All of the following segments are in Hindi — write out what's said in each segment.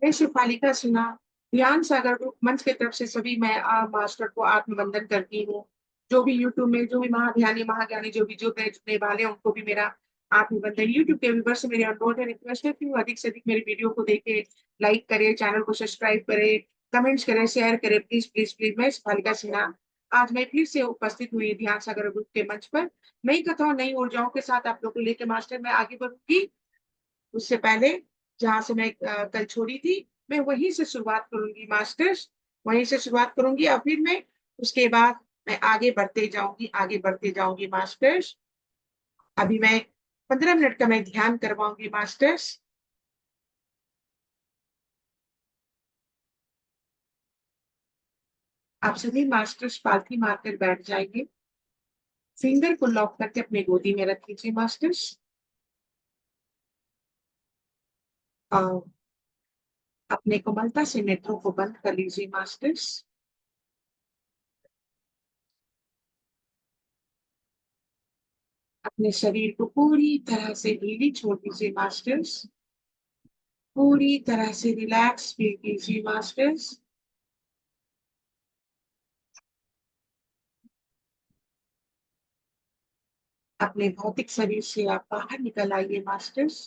मैं शिफालिका सिन्हा ध्यान सागर ग्रुप मंच की तरफ से सभी मैं मास्टर को आत्मवंदन करती हूँ। जो भी यूट्यूब में जो भी महाध्यानी महाज्ञानी जो भी जो जुड़ने वाले हैं उनको भी मेरा आत्मवंदन। यूट्यूब के व्यूवर से मेरी अनुरोध है, रिक्वेस्ट है कि वो अधिक से अधिक मेरी वीडियो को देखे, लाइक करे, चैनल को सब्सक्राइब करे, कमेंट्स करे, शेयर करे। Please please please. मैं शिफालिका सिन्हा आज मैं फिर से उपस्थित हुई ध्यान सागर ग्रुप के मंच पर नई कथाओं नई ऊर्जाओं के साथ आप लोग को लेकर मास्टर मैं आगे बढ़ूंगी। उससे पहले जहां से मैं कल छोड़ी थी, मैं वहीं से शुरुआत करूंगी मास्टर्स। वहीं से शुरुआत करूंगी और फिर मैं उसके बाद मैं आगे बढ़ते जाऊंगी मास्टर्स। अभी मैं 15 मिनट का मैं ध्यान करवाऊंगी मास्टर्स। आप सभी मास्टर्स पालथी मारकर बैठ जाएंगे। फिंगर को लॉक करके अपने गोदी में रख लीजिए मास्टर्स। और अपने कोमलता से नेत्रों को बंद कर लीजिए मास्टर्स। अपने शरीर को पूरी तरह से ढीली छोड़ दीजिए मास्टर्स। पूरी तरह से रिलैक्स फील कीजिए मास्टर्स। अपने भौतिक शरीर से आप बाहर निकल आइए मास्टर्स।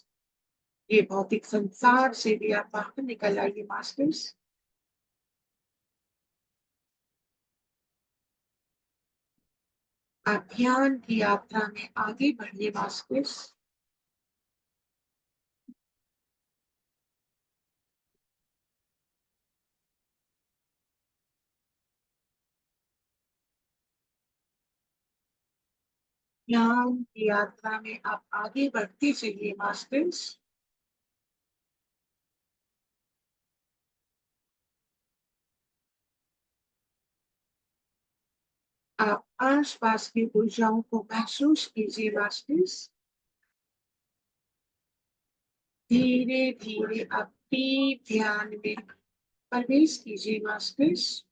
ये भौतिक संसार से भी आप बाहर निकल आइए मास्टर्स। आप ध्यान की यात्रा में आगे बढ़िए मास्टर्स। ध्यान की यात्रा में आप आगे बढ़ते चलिए मास्टर्स। आप आसपास की ऊर्जाओं को महसूस कीजिए मास्टर्स। धीरे धीरे आप डीप ध्यान में प्रवेश कीजिए मास्टर्स।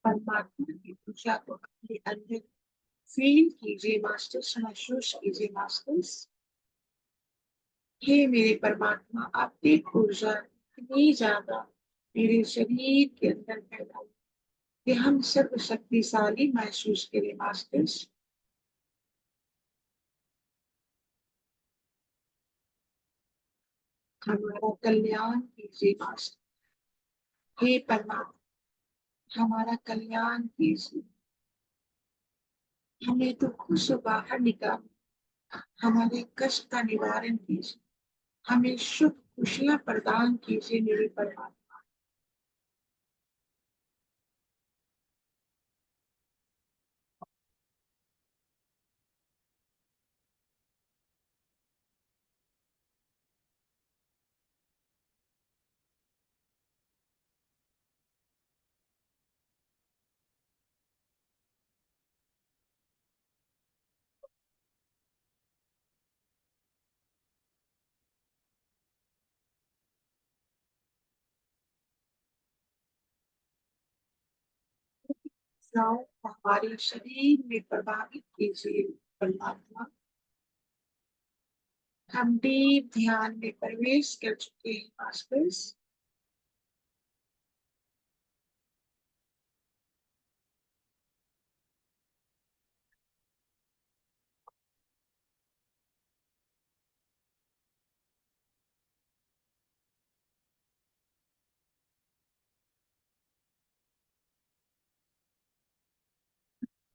परमात्मा की ऊर्जा को अपने अंदर फील कीजिए मास्टर्स, महसूस कीजिए मास्टर्स। हे मेरे परमात्मा, आपकी ऊर्जा इतनी ज्यादा मेरे शरीर के अंदर फैलाई कि हम सर्व शक्तिशाली महसूस करें मास्टर्स। हमारा कल्याण कीजिए मास्टर। हे परमात्मा, हमारा कल्याण कीजिए। हमें दुखों से बाहर निकाल, हमारे कष्ट का निवारण कीजिए। हमें सुख खुशियां प्रदान कीजिए मेरे परमात्मा। जाओ हमारे शरीर में प्रभावित कीजिए परमात्मा। हम डीप ध्यान में प्रवेश कर चुके हैं मास्टर्स।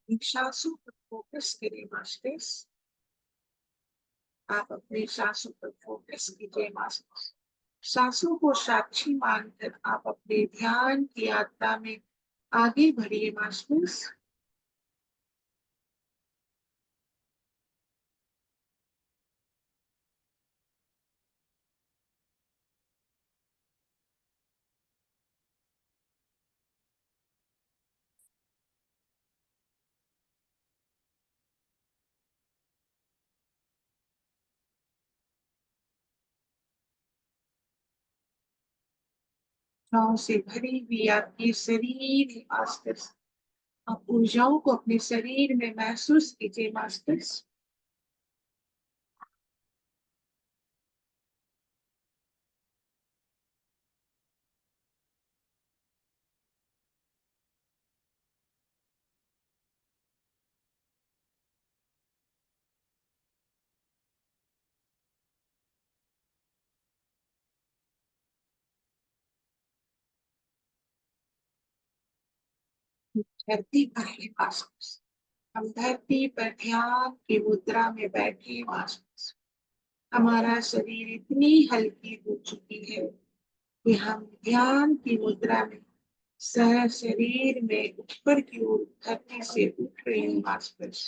सांसों पर फोकस करें मास्टर्स। आप अपने सांसों पर फोकस कीजिए मास्टर्स। सांसों को साक्षी मानकर आप अपने ध्यान की यात्रा में आगे बढ़िए मास्टर्स। ऊर्जाओं से भरी हुई आपकी शरीर है मास्टर्स। आप ऊर्जाओं को अपने शरीर में महसूस कीजिए मास्टर्स। धरती पर है मास्टर्स। हम धरती पर ध्यान की मुद्रा में बैठे मास्टर्स। हमारा शरीर इतनी हल्की हो चुकी है कि हम ध्यान की मुद्रा में सह शरीर में ऊपर की ओर धरती से उठ रहे हैं मास्टर्स।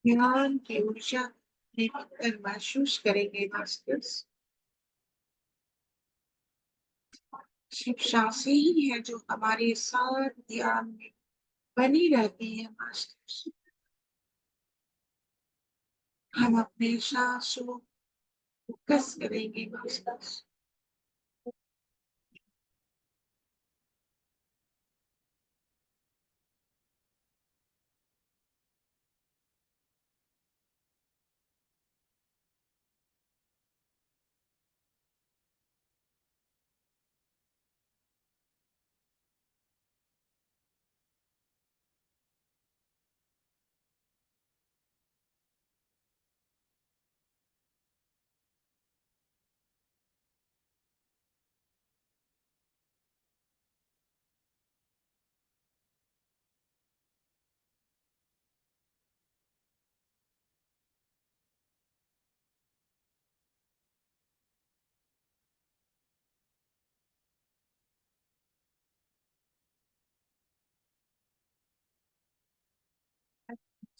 ध्यान की ऊर्जा अपने भीतर महसूस करेंगे मास्टर्स। सिर्फ सांसें ही है जो हमारे साथ ध्यान में बनी रहती है मास्टर्स। हम अपने सांसों को फोकस करेंगे मास्टर्स।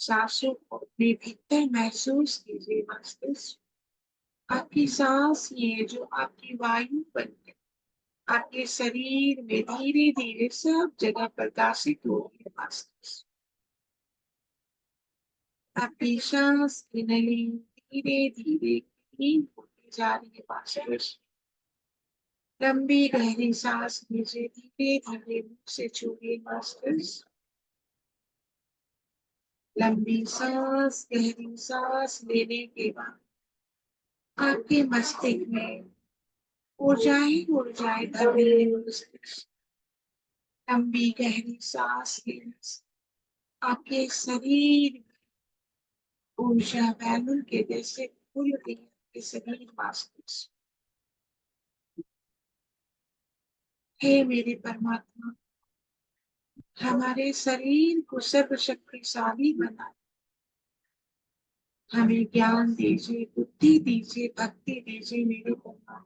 सांसों को अपने भीतर महसूस कीजिए मास्टर्स। आपकी सांस ये जो आपकी वायु बन है आपके शरीर में धीरे धीरे सब जगह प्रकाशित हो रही है मास्टर्स। आपकी सांस की नली धीरे धीरे क्लीन होती जा रही है मास्टर्स। लंबी गहरी सांस लीजिए धीरे धीरे मुंह से छोड़िए मास्टर्स। लंबी सांस गहरी सांस लेने के बाद आपके मस्तिष्क में ऊर्जाएं ऊर्जाएं भर रही है मास्टर्स। लंबी गहरी सांस लेने से आपके शरीर ऊर्जा बैलून के जैसे फूल रही है आपके शरीर मास्टर्स। हे मेरे परमात्मा हमारे शरीर को सर्वशक्तिशाली बना हमें ज्ञान दीजिए बुद्धि दीजिए भक्ति दीजिए मेरे परमात्मा।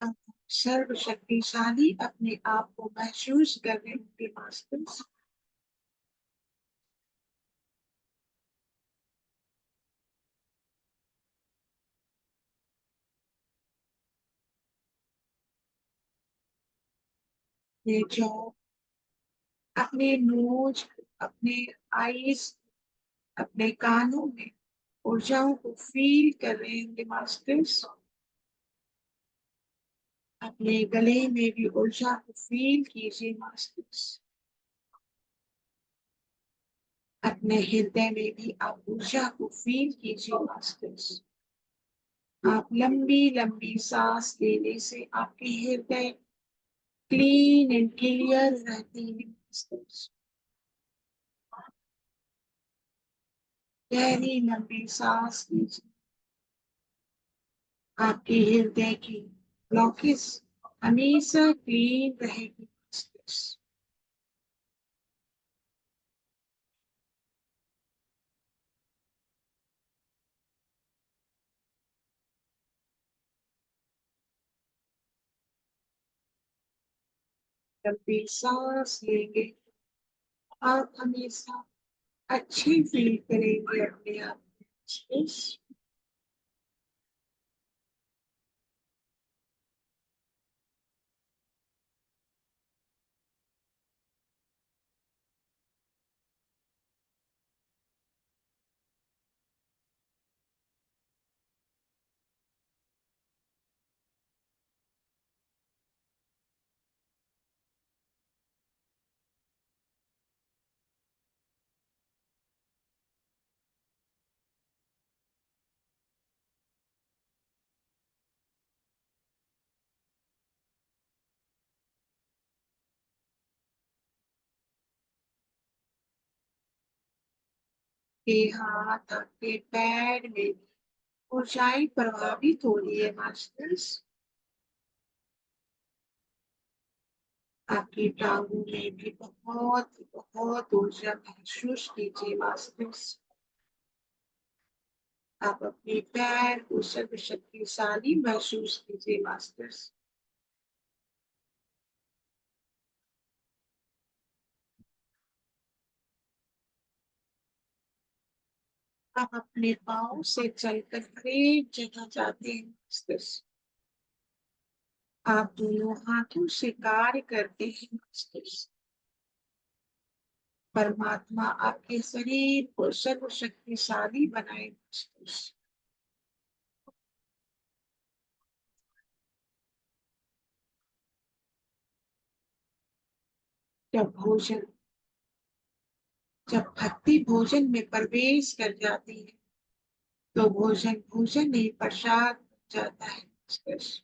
आप सर्वशक्तिशाली अपने आप को महसूस कर रहे होंगे मास्टर्स। ये जो अपने नोज अपने आईज अपने कानों में ऊर्जाओं को फील कर रहे होंगे मास्टर्स। अपने गले में भी ऊर्जा को फील कीजिए मास्टर्स। अपने हृदय में भी आप ऊर्जा को फील कीजिए मास्टर्स। आप लंबी लंबी सांस लेने से आपके हृदय क्लीन एंड क्लियर रहती है मास्टर्स। गहरी लंबी सांस लीजिए आपके हृदय की ब्लॉकेज हमेशा क्लीन रहेगी। लंबी सांस लेंगे, आप हमेशा अच्छी फील करेंगे अपने आप में। के हाथ आपके पैर में ऊंचाई प्रभावित हो रही है मास्टर्स। आपकी टांगों में भी बहुत बहुत ऊर्जा महसूस कीजिए मास्टर्स। आप अपने पैर को सर्वशक्तिशाली महसूस कीजिए मास्टर्स। आप अपने पाँव से चलकर हर एक जगह जाते हैं मास्टर्स। आप दोनों हाथों से कार्य करते हैं मास्टर्स। परमात्मा आपके शरीर को सर्वशक्तिशाली बनाए मास्टर्स। जब भोजन जब भक्ति भोजन में प्रवेश कर जाती है तो भोजन भोजन नहीं प्रसाद बन जाता है मास्टर्स।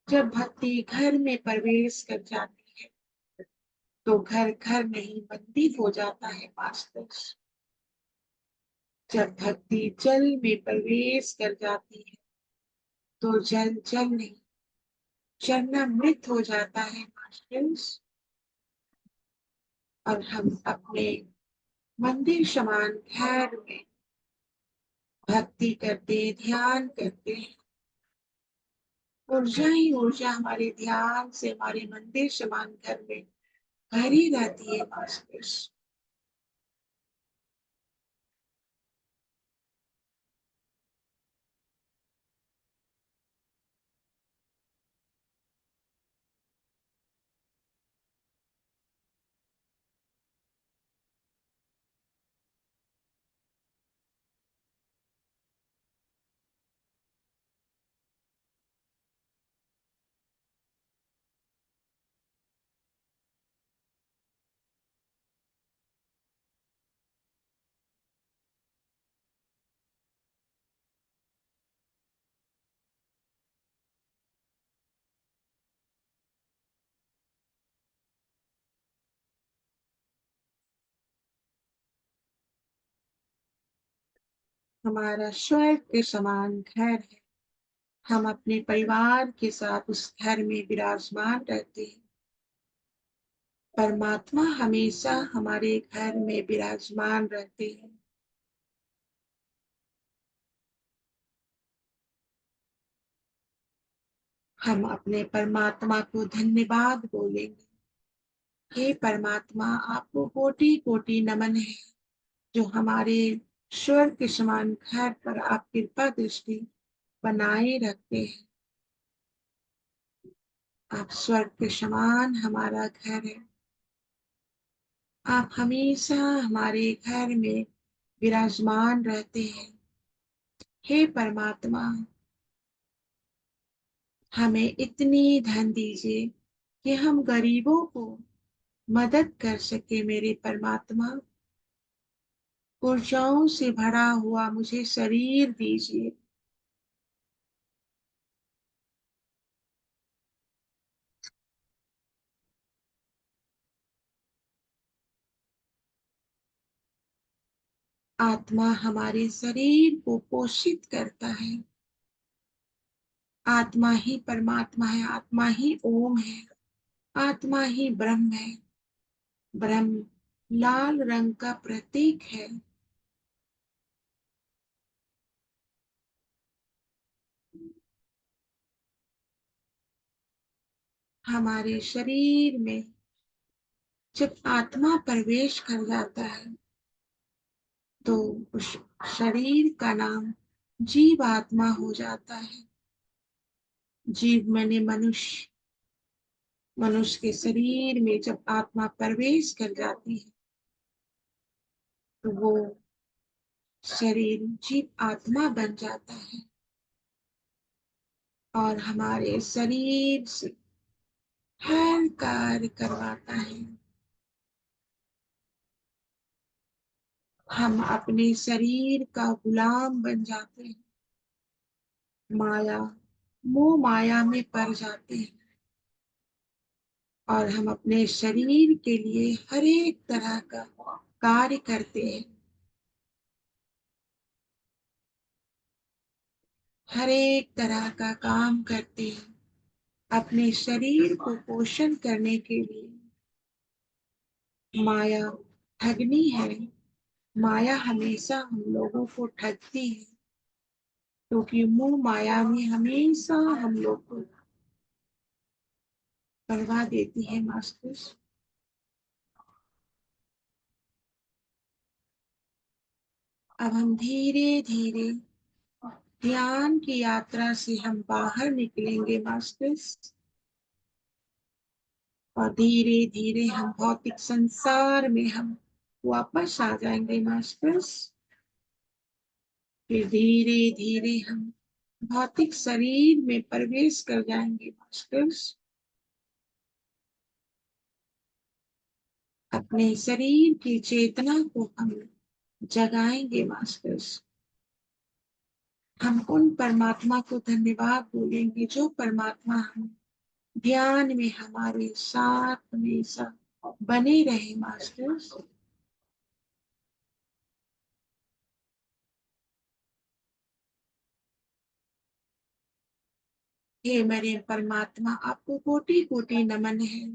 जब भक्ति घर में प्रवेश कर जाती है तो घर घर नहीं मंदिर हो जाता है मास्टर्स। जब भक्ति जल में प्रवेश कर जाती है तो जल जल नहीं चरणामृत हो जाता है मास्टर्स। और हम अपने मंदिर समान घर में भक्ति करते ध्यान करते हैं। ऊर्जा ही ऊर्जा हमारे ध्यान से हमारे मंदिर समान घर में भरी रहती है मास्टर्स। हमारा स्वर्ग के समान घर है। हम अपने परिवार के साथ उस घर में विराजमान रहते हैं। परमात्मा हमेशा हमारे घर में विराजमान रहते हैं। हम अपने परमात्मा को धन्यवाद बोलेंगे। हे परमात्मा, आपको कोटि कोटि नमन है जो हमारे स्वर्ग के समान घर पर आप कृपा दृष्टि बनाए रखते हैं। आप स्वर्ग के समान हमारा घर है। आप हमेशा हमारे घर में विराजमान रहते हैं। हे परमात्मा, हमें इतनी धन दीजिए कि हम गरीबों को मदद कर सके। मेरे परमात्मा, ऊर्जाओं से भरा हुआ मुझे शरीर दीजिए। आत्मा हमारे शरीर को पोषित करता है। आत्मा ही परमात्मा है, आत्मा ही ओम है, आत्मा ही ब्रह्म है। ब्रह्म लाल रंग का प्रतीक है। हमारे शरीर में जब आत्मा प्रवेश कर जाता है तो उस शरीर का नाम जीव आत्मा हो जाता है। जीव माने मनुष्य। मनुष्य के शरीर में जब आत्मा प्रवेश कर जाती है तो वो शरीर जीव आत्मा बन जाता है और हमारे शरीर से हर कार्य करवाता है। हम अपने शरीर का गुलाम बन जाते हैं। माया, मोह माया में पड़ जाते हैं और हम अपने शरीर के लिए हर एक तरह का कार्य करते हैं। हर एक तरह का काम करते हैं अपने शरीर को पोषण करने के लिए। माया ठगनी है। माया हमेशा हम लोगों को ठगती है क्योंकि मोह माया में हमेशा हम लोग को करवा देती है मास्टर्स। अब हम धीरे धीरे ध्यान की यात्रा से हम बाहर निकलेंगे मास्टर्स और धीरे धीरे हम भौतिक संसार में हम वापस आ जाएंगे मास्टर्स। फिर धीरे धीरे हम भौतिक शरीर में प्रवेश कर जाएंगे मास्टर्स। अपने शरीर की चेतना को हम जगाएंगे मास्टर्स। हम उन परमात्मा को धन्यवाद बोलेंगे जो परमात्मा हम ध्यान में हमारे साथ हमेशा बने रहे मास्टर्स। हे मेरे परमात्मा, आपको कोटि कोटि नमन है।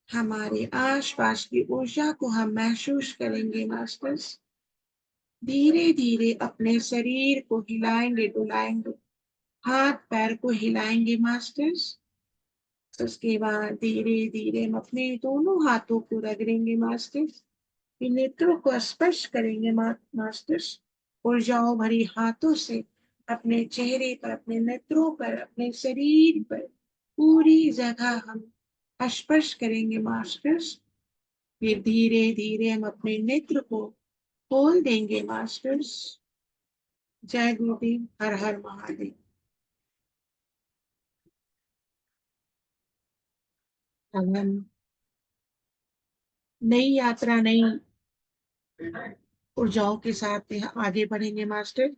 हमारे आसपास की ऊर्जा को हम महसूस करेंगे मास्टर्स। धीरे धीरे अपने शरीर को हिलाएंगे डुलाएंगे। हाथ पैर को हिलाएंगे मास्टर्स। उसके बाद धीरे धीरे हम अपने दोनों हाथों को रगड़ेंगे मास्टर्स। नेत्रों को स्पर्श करेंगे मास्टर्स। ऊर्जाओं भरी हाथों से अपने चेहरे पर, अपने नेत्रों पर, अपने शरीर पर पूरी जगह हम स्पर्श करेंगे मास्टर्स। फिर धीरे धीरे हम अपने नेत्र को खोल देंगे मास्टर्स। जय गुरुदेव। हर हर महादेव। अब हम नई यात्रा, नई ऊर्जाओं के साथ आगे बढ़ेंगे मास्टर।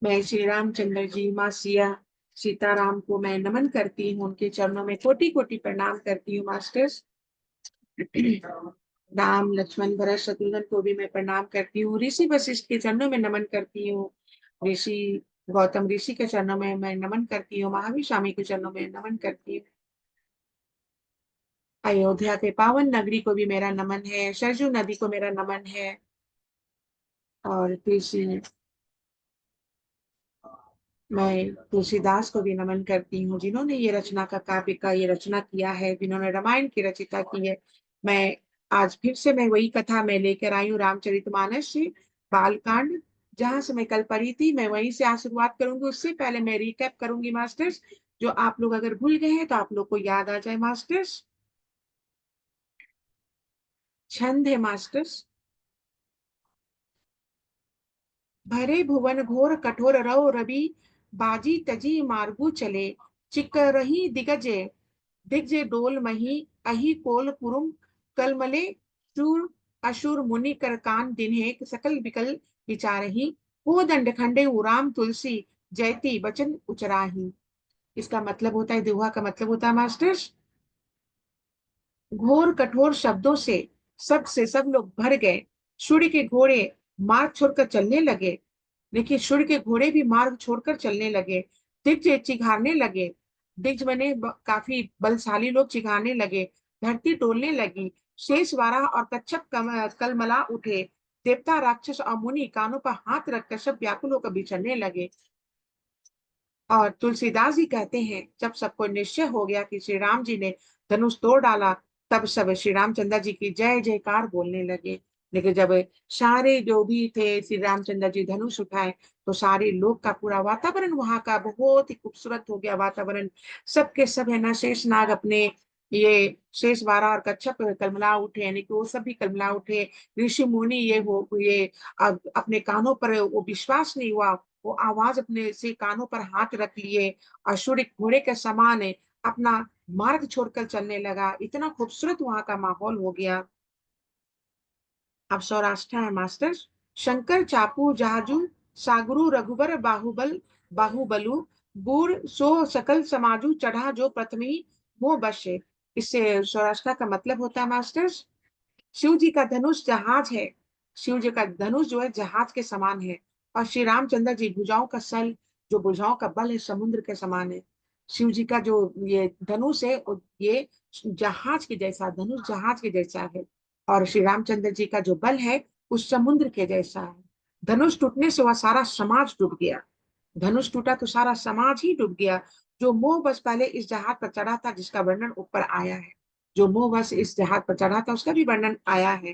मैं श्री रामचंद्र जी, माँ सिया सीताराम को मैं नमन करती हूँ। उनके चरणों में कोटि कोटि प्रणाम करती हूँ मास्टर्स। राम लक्ष्मण भरत शत्रुघ्न को भी मैं प्रणाम करती हूँ। ऋषि वशिष्ठ के चरणों में नमन करती हूँ। ऋषि गौतम ऋषि के चरणों में मैं नमन करती हूँ। महावीर स्वामी के चरणों में नमन करती हूँ। अयोध्या के पावन नगरी को भी मेरा नमन है। सरजू नदी को मेरा नमन है। और मैं तुलसीदास को भी नमन करती हूँ जिन्होंने ये रचना का काव्य का ये रचना किया है, जिन्होंने रामायण की रचना की है। मैं आज फिर से मैं वही कथा मैं लेकर आई हूँ, रामचरितमानस से बालकांड, जहां से मैं कल पढ़ी थी। मैं वहीं से आज शुरुआत करूंगी। उससे पहले मैं रिकैप करूंगी मास्टर्स, जो आप लोग अगर भूल गए हैं तो आप लोग को याद आ जाए मास्टर्स। छंद है मास्टर्स। भरे भुवन घोर कठोर रव रवि, बाजी तजी मार्गु चले, चिक रही दिगजे दिग्जे डोल मही, अहि कोल कुरुम कलमले, शूर अशुर मुनि कर कान दिन्हे सकल विकल विचारही, हो दंड खंडे उराम तुलसी, जयति बचन उचराही। इसका मतलब होता है, दोहा का मतलब होता है मास्टर्स, घोर कठोर शब्दों से सब लोग भर गए। सूर्य के घोड़े मार्ग छोड़कर चलने लगे। देखिए, सूर्य के घोड़े भी मार्ग छोड़कर चलने लगे। दिग्ज चिघारने लगे। दिग्ज बने काफी बलशाली लोग चिघारने लगे। धरती डोलने लगी। शेष वाराह और कच्छप कलमला उठे। देवता, राक्षस और मुनि कानों पर हाथ रखकर सब व्याकुल होकर बिछड़ने लगे। और तुलसीदास जी कहते हैं, जब सबको निश्चय हो गया कि श्री राम जी ने धनुष तोड़ डाला, तब सब श्री रामचंद्र जी की जय जयकार बोलने लगे। लेकिन जब सारे जो भी थे श्री रामचंद्र जी धनुष उठाए, तो सारे लोग का पूरा वातावरण वहां का बहुत ही खूबसूरत हो गया वातावरण। सबके सब है ना, शेष नाग अपने ये शेष वारा और कच्छप कलमला उठे, यानी कि वो सब भी कलमला उठे। ऋषि मुनि ये अपने कानों पर वो विश्वास नहीं हुआ, वो आवाज अपने से कानों पर हाथ रख लिए। और सूर्य घोड़े के समान है, अपना मार्ग छोड़कर चलने लगा। इतना खूबसूरत वहां का माहौल हो गया। अब सौराष्ट्र है मास्टर। शंकर चापू जहाजू सागुरु रघुबर बाहुबलु बूर सो सकल समाजू चढ़ा जो प्रथमी मोह बसे। इससे सौराष्ट्र का मतलब होता है मास्टर, शिव जी का धनुष जहाज है। शिव जी का धनुष जो है जहाज के समान है। और श्री रामचंद्र जी भुजाओं का सल, जो भुजाओं का बल है समुद्र के समान है। शिव जी का जो ये धनुष है ये जहाज के जैसा, धनुष जहाज के जैसा है। और श्री रामचंद्र जी का जो बल है उस समुद्र के जैसा है। धनुष टूटने से वह सारा समाज डूब गया। धनुष टूटा तो सारा समाज ही डूब गया। जो मोह बस पहले इस जहाज पर चढ़ा था, जिसका वर्णन ऊपर आया है, जो मोह बस इस जहाज पर चढ़ा था उसका भी वर्णन आया है।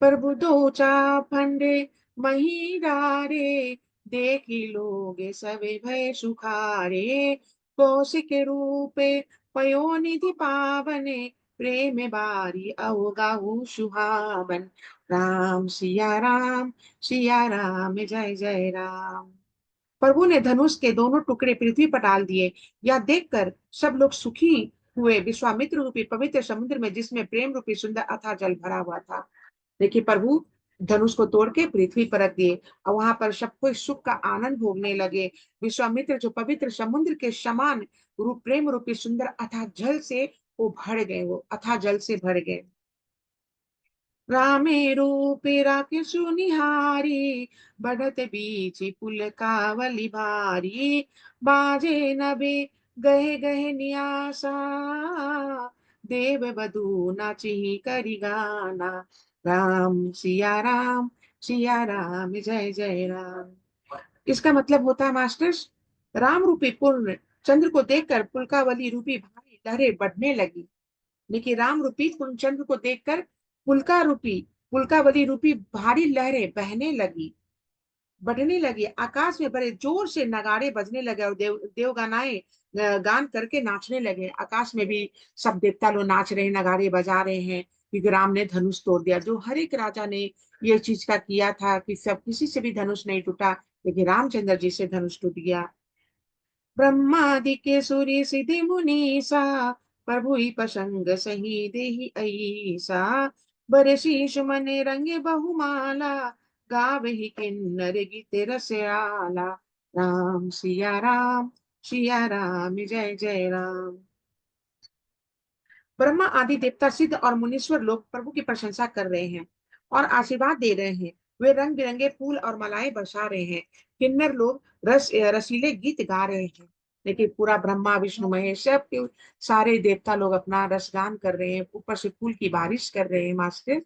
प्रभु दो फंडे मही डारे, देखी लोगे सबे भय सुखारे। कौशिक रूपे पयोनिधि पावने, प्रेम बारी अवगाहु सुहावन। राम सिया राम जय जय राम। प्रभु ने धनुष के दोनों टुकड़े पृथ्वी पर डाल दिए। यह देखकर सब लोग सुखी हुए। विश्वामित्र रूपी पवित्र समुद्र में, जिसमें प्रेम रूपी सुंदर अथाह जल भरा हुआ था। देखिए, प्रभु धनुष को तोड़ के पृथ्वी पर रख दिए और वहां पर सबको सुख का आनंद भोगने लगे। विश्वामित्र जो पवित्र समुद्र के समान रूप प्रेम रूपी सुंदर अथाह जल से वो भर गए, वो अथाह जल से भर गए। रामे रूपे राकेशु निहारी, बढ़त बीच पुल कावली भारी। बाजे नबे गहे गहे नियासा, देव बधू नाची करी गाना। राम सिया राम जय जय राम। इसका मतलब होता है मास्टर्स, राम रूपी पुल चंद्र को देखकर पुलकावली रूपी भारी लहरें बढ़ने लगी। देखिए, राम रूपी चंद्र को देखकर पुलकावली रूपी भारी लहरें बहने लगी, बढ़ने लगी। आकाश में बड़े जोर से नगाड़े बजने लगे और देवगानाएं गान करके नाचने लगे। आकाश में भी सब देवता लोग नाच रहे हैं, नगाड़े बजा रहे हैं, क्योंकि राम ने धनुष तोड़ दिया। जो हर एक राजा ने ये चीज का किया था कि सब किसी से भी धनुष नहीं टूटा, लेकिन रामचंद्र जी से धनुष टूट गया। ब्रह्मादि के सूर्य सिद्धि मुनीसा, प्रभु ही प्रसंग सही देहि ऐसा। बरसीस मन रंगे बहुमाला, गावे ही किन्नर गीत रस आला। सिया राम जय जय राम। ब्रह्मा आदि देवता सिद्ध और मुनीश्वर लोग प्रभु की प्रशंसा कर रहे हैं और आशीर्वाद दे रहे हैं। वे रंग बिरंगे फूल और मालाएं बरसा रहे हैं। किन्नर लोग रसीले गीत गा रहे हैं। लेकिन पूरा ब्रह्मा विष्णु महेश सब के सारे देवता लोग अपना रसगान कर रहे हैं, ऊपर से फूल की बारिश कर रहे हैं मास्टर।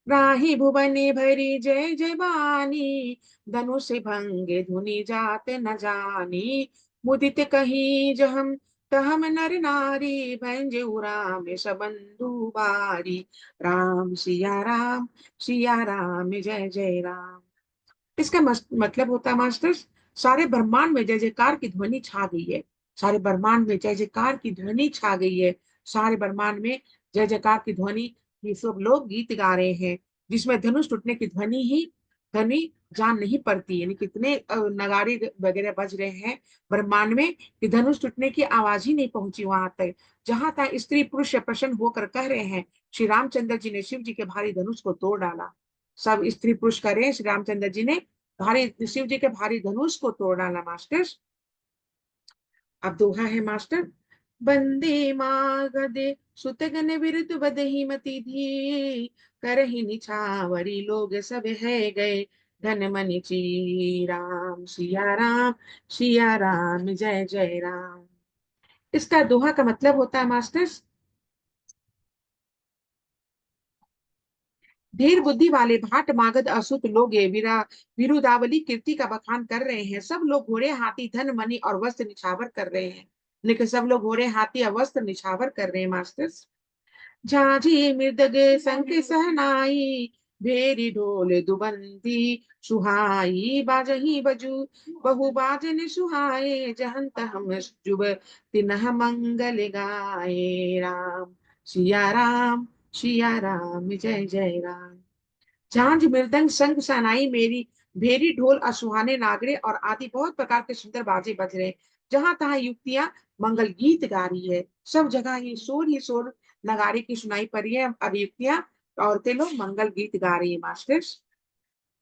राही भुवने भरी जय जय बानी, धनुष भंगे धुनि जात न जानी। मुदित कहीं जहम तहम नर नारी, भंजे राम सबंधु बारी। सिया राम जय जय राम। इसका मतलब होता है मास्टर, सारे ब्रह्मांड में जय जयकार की ध्वनि छा गई है। सारे ब्रह्मांड में जय जयकार की ध्वनि छा गई है। सारे ब्रह्मांड में जय जयकार की ध्वनि, ये सब लोग गीत गा रहे हैं, जिसमें धनुष टूटने की ध्वनि जान नहीं पड़ती। यानी कितने नगाड़े वगैरह बज रहे हैं ब्रह्मांड में कि धनुष टूटने की आवाज ही नहीं पहुंची वहां तक। जहां तक स्त्री पुरुष प्रसन्न होकर कह रहे हैं, श्री रामचंद्र जी ने शिव जी के भारी धनुष को तोड़ डाला। सब स्त्री पुरुष कह रहे हैं, श्री रामचंद्र जी ने भारी शिव जी के भारी धनुष को तोड़ डाला मास्टर। अब दोहा है मास्टर। बंदे मागधे सुतगन बिरुद बदही मति धी, करहि निछावरी लोग सब है गए, धन मन ची राम सिया राम, सिया राम जय जय राम। इसका दोहा का मतलब होता है मास्टर्स, धीर बुद्धि वाले भाट मागध असुत लोग ये विरुदावली कीर्ति का बखान कर रहे हैं। सब लोग घोड़े हाथी धन मणि और वस्त्र निछावर कर रहे हैं। लेकिन सब लोग घोड़े हाथी और वस्त्र निछावर कर रहे हैं मास्टर्स। झांझी मृदगे शंख सहनाई, भेरी ढोल दुबंदी सुहाई, बाजही बजू बहु बाजन सुहाए, जहन तहम जुब तिनह मंगल गाए, राम सिया राम, सिया राम जय जय राम। झांझ मृदंग शंख शहनाई मेरी भेरी ढोल और सुहाने नागरे और आदि बहुत प्रकार के सुंदर बाजे बज रहे, जहां तहां युक्तियां मंगल गीत गा रही है। सब जगह ही शोर नगाड़े की सुनाई पड़ रही है। अब युक्तियां, औरतें लोग मंगल गीत गा रही है मास्टर्स।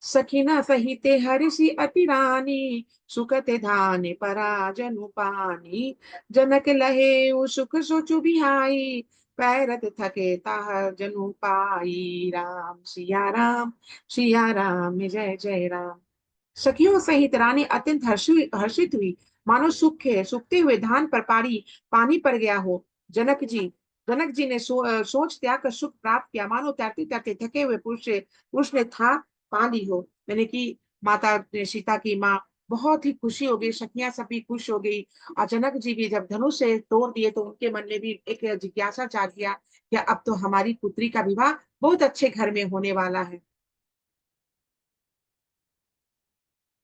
सखीना सहिते हरिषि अति रानी, सुखते धाने पराजनु पानी, जनक लहे सुख सोचु बिहाई, पैरत थके ताह जनु पाई, राम सिया राम, सिया राम जय जय राम। सखियों सहित रानी अत्यंत हर्षित हुई, मानो सूखते हुए धान पर पानी पड़ गया हो। जनक जी ने सोच त्याग कर सुख प्राप्त किया, मानो तैरते तैरते थके हुए पुरुष ने था पा ली हो। मैंने कि माता सीता की माँ बहुत ही खुशी हो गई, सखियां सभी खुश हो गई। और जनक जी भी जब धनुष से तोड़ दिए तो उनके मन में भी एक जिज्ञासा जाग गया कि अब तो हमारी पुत्री का विवाह बहुत अच्छे घर में होने वाला है।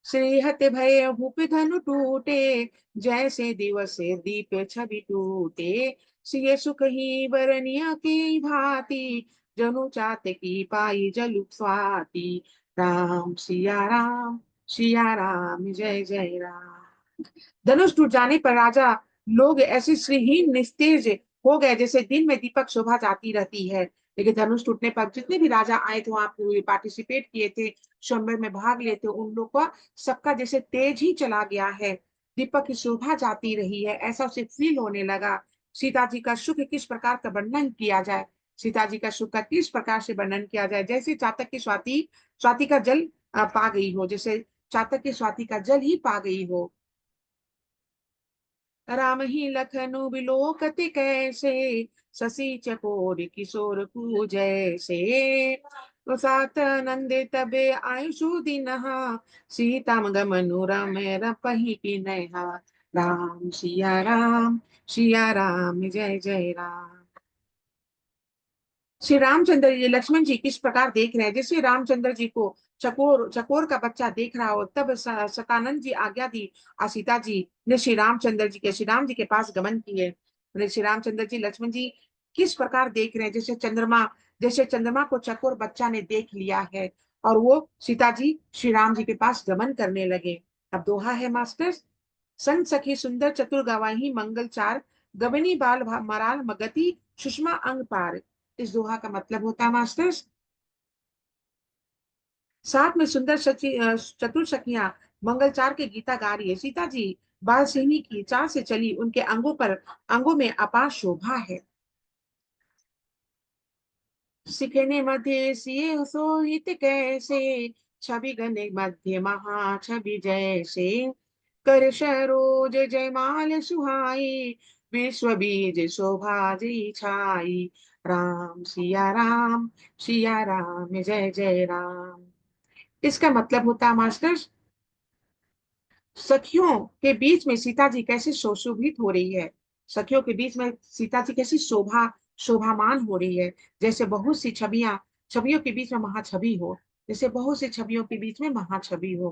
श्रीहत भय भूप धनु टूटे, जैसे दिवस दीप छवि टूटे, सिय सुख ही बरनिया की भांति, जनु चात की पाई जलु स्वाति, राम सिया राम, सिया राम जय जय राम। धनुष टूट जाने पर राजा लोग ऐसे श्रीहीन निस्तेज हो गए जैसे दिन में दीपक शोभा जाती रहती है। लेकिन धनुष टूटने पर जितने भी राजा आए थे, वहां पार्टिसिपेट किए थे, स्वयंवर में भाग लेते, उन लोग का सबका जैसे तेज ही चला गया है, दीपक की शोभा जाती रही है, ऐसा उसे फील होने लगा। सीता जी का सुख किस प्रकार का वर्णन किया जाए, सीता जी का सुख का किस प्रकार से वर्णन किया जाए। जैसे चातक की स्वाति स्वाति का जल पा गई हो, जैसे चातक की स्वाति का जल ही पा गई हो। राम ही लखनु बिलोकति कैसे, शशि चकोर किशोर कु जैसे, तो सात नंदे तबे आयुषु दिनहा, सीता गमनु रम रपहि किन्हा, राम सिया राम, सिया राम जय जय राम। श्री रामचंद्र जी लक्ष्मण जी किस प्रकार देख रहे हैं, जैसे रामचंद्र जी को चकोर चकोर का बच्चा देख रहा हो, तब सतानंद जी आज्ञा दी और सीता जी ने श्री राम जी के पास गमन किए। श्री रामचंद्र जी लक्ष्मण जी किस प्रकार देख रहे हैं, जैसे चंद्रमा को चकोर बच्चा ने देख लिया है, और वो सीता जी श्री राम जी के पास गमन करने लगे। अब दोहा है मास्टर्स, संग सखी सुंदर चतुर गवाही मंगल चार, गवनी बाल मराल मगति सुषमा अंग पार। इस दोहा का मतलब होता है मास्टर्स, साथ में सुंदर चतुर सखियां मंगलचार के गीता गा रही है। सीता जी बाल सिंही की चाल से चली, उनके अंगों में अपार शोभा है। सिखने मध्य सिए सोहित कैसे, छवि गने मध्य महा छवि जैसे, कर सरोज जयमाल सुहाई, विश्व बीज शोभा जी छाई, राम सिया राम, सिया राम जय जय राम। इसका मतलब होता है मास्टर्स, सखियों के बीच में सीता जी कैसे सुशोभित हो रही है, सखियों के बीच में सीता जी कैसी शोभामान हो रही है। जैसे बहुत सी छवियों के बीच में महाछवि हो, जैसे बहुत सी छवियों के बीच में महाछवि हो।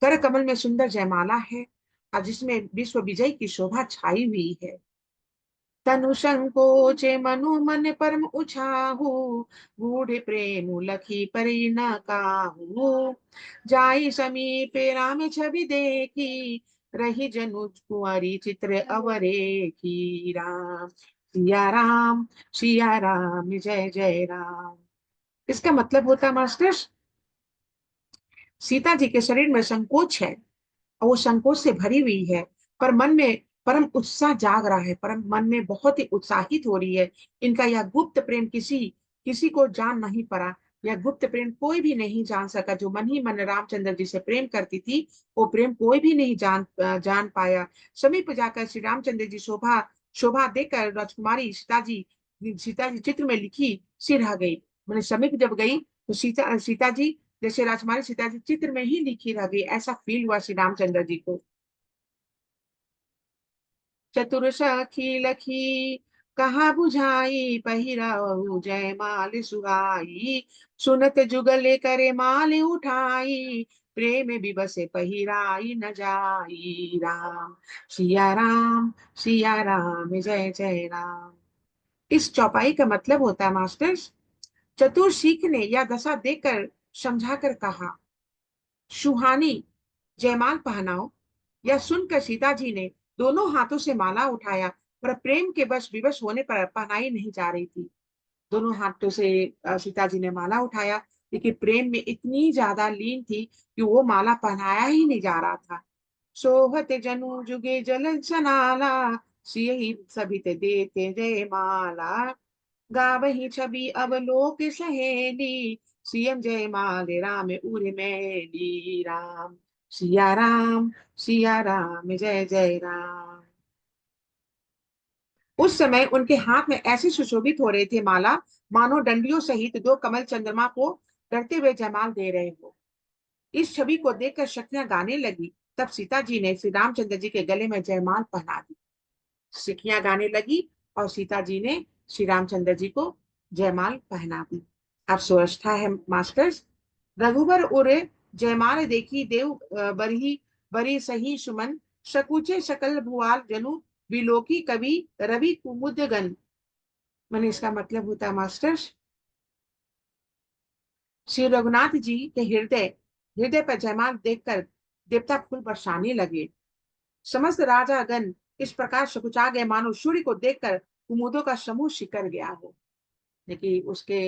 कर कमल में सुंदर जयमाला है, और जिसमें विश्व विजय की शोभा छाई हुई है। तनु संकोचे मनु मन परम उछाहु, गूढ़ प्रेम लखी परि न काहू, जाई समीपे राम छवि देखी, रही जनु कुंवरी चित्र अवरेखी, राम सिया राम, सिया राम जय जय राम। इसका मतलब होता है मास्टर्स, सीता जी के शरीर में संकोच है और वो संकोच से भरी हुई है, पर मन में परम उत्साह जाग रहा है, परम मन में बहुत ही उत्साहित हो रही है। इनका यह गुप्त प्रेम किसी किसी को जान नहीं पड़ा। यह गुप्त प्रेम कोई भी नहीं जान सका। जो मन ही मन रामचंद्र जी से प्रेम करती थी, वो प्रेम कोई भी नहीं जान पाया। समीप जाकर श्री रामचंद्र जी शोभा शोभा देखकर राजकुमारी सीता जी चित्र में लिखी सी रह गई। मैंने समीप जब गई तो सीता जी जैसे राजकुमारी सीता जी चित्र में ही लिखी रह गई, ऐसा फील हुआ श्री रामचंद्र जी को। चतुर सखी लखी कहा बुझाई, पहिराऊ जयमाल सुहाई, सुनत जुगले करे माल उठाई, प्रेम विबसे पहिराई न जाई। राम सिया राम, सिया राम, जय जय राम। इस चौपाई का मतलब होता है मास्टर्स, चतुर सीख ने यह दशा देखकर समझाकर कहा, सुहानी जयमाल पहनाओ। यह सुनकर सीता जी ने दोनों हाथों से माला उठाया, पर प्रेम के बस विवश होने पर पहनाई नहीं जा रही थी। दोनों हाथों से सीता जी ने माला उठाया, लेकिन प्रेम में इतनी ज्यादा लीन थी कि वो माला पहनाया ही नहीं जा रहा था। सोहत जनु जुगे जल सनाला, सियहि सभी ते देते जय माला, गावही छवि अवलोक सहेली, सीएम जय माल राम उर मैली। राम सिया राम, सिया राम, जय जय राम। उस समय उनके हाथ में ऐसे सुशोभित हो रहे थे माला, मानो डंडियों सहित दो कमल चंद्रमा को डरते हुए जयमाल दे रहे हो। इस छवि को देखकर शक्तियां गाने लगी। तब सीता जी ने श्री रामचंद्र जी के गले में जयमाल पहना दी। सिखियां गाने लगी और सीता जी ने श्री रामचंद्र जी को जयमाल पहना दी। अब स्वस्था है मास्टर्स। रघुबर उरे जयमाल देखी देव बरही बरी सही सुमन, सकुचे सकल भुआल जनु, बिलोकी कवि रवि कुमुद गन। मैंने इसका मतलब होता है मास्टर्स, श्री रघुनाथ जी के हृदय हृदय पर जयमाल देखकर देवता फूल बरसाने लगे। समस्त राजागण इस प्रकार सकुचा गए मानो सूर्य को देखकर कुमुदों का समूह सिकर गया हो। लेकिन उसके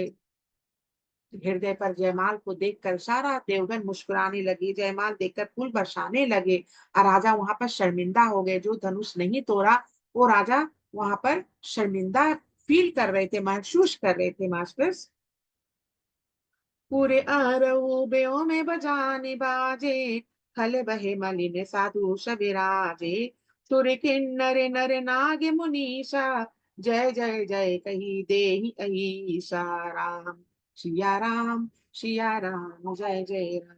हृदय पर जयमाल को देखकर सारा देवगण मुस्कुराने लगे, जयमाल देखकर फूल बरसाने लगे। और राजा वहां पर शर्मिंदा हो गए। जो धनुष नहीं तोड़ा, वो राजा वहां पर शर्मिंदा फील कर रहे थे, महसूस कर रहे थे मास्टर्स। पूरे आरऊ बेओ में बजाने बाजे, खल बहे मलिन साधु सबराजे, सुर किन्नर नर नाग मुनीसा, जय जय जय कही देहि अहिसा। राम सिया राम, सिया राम, जय जय राम।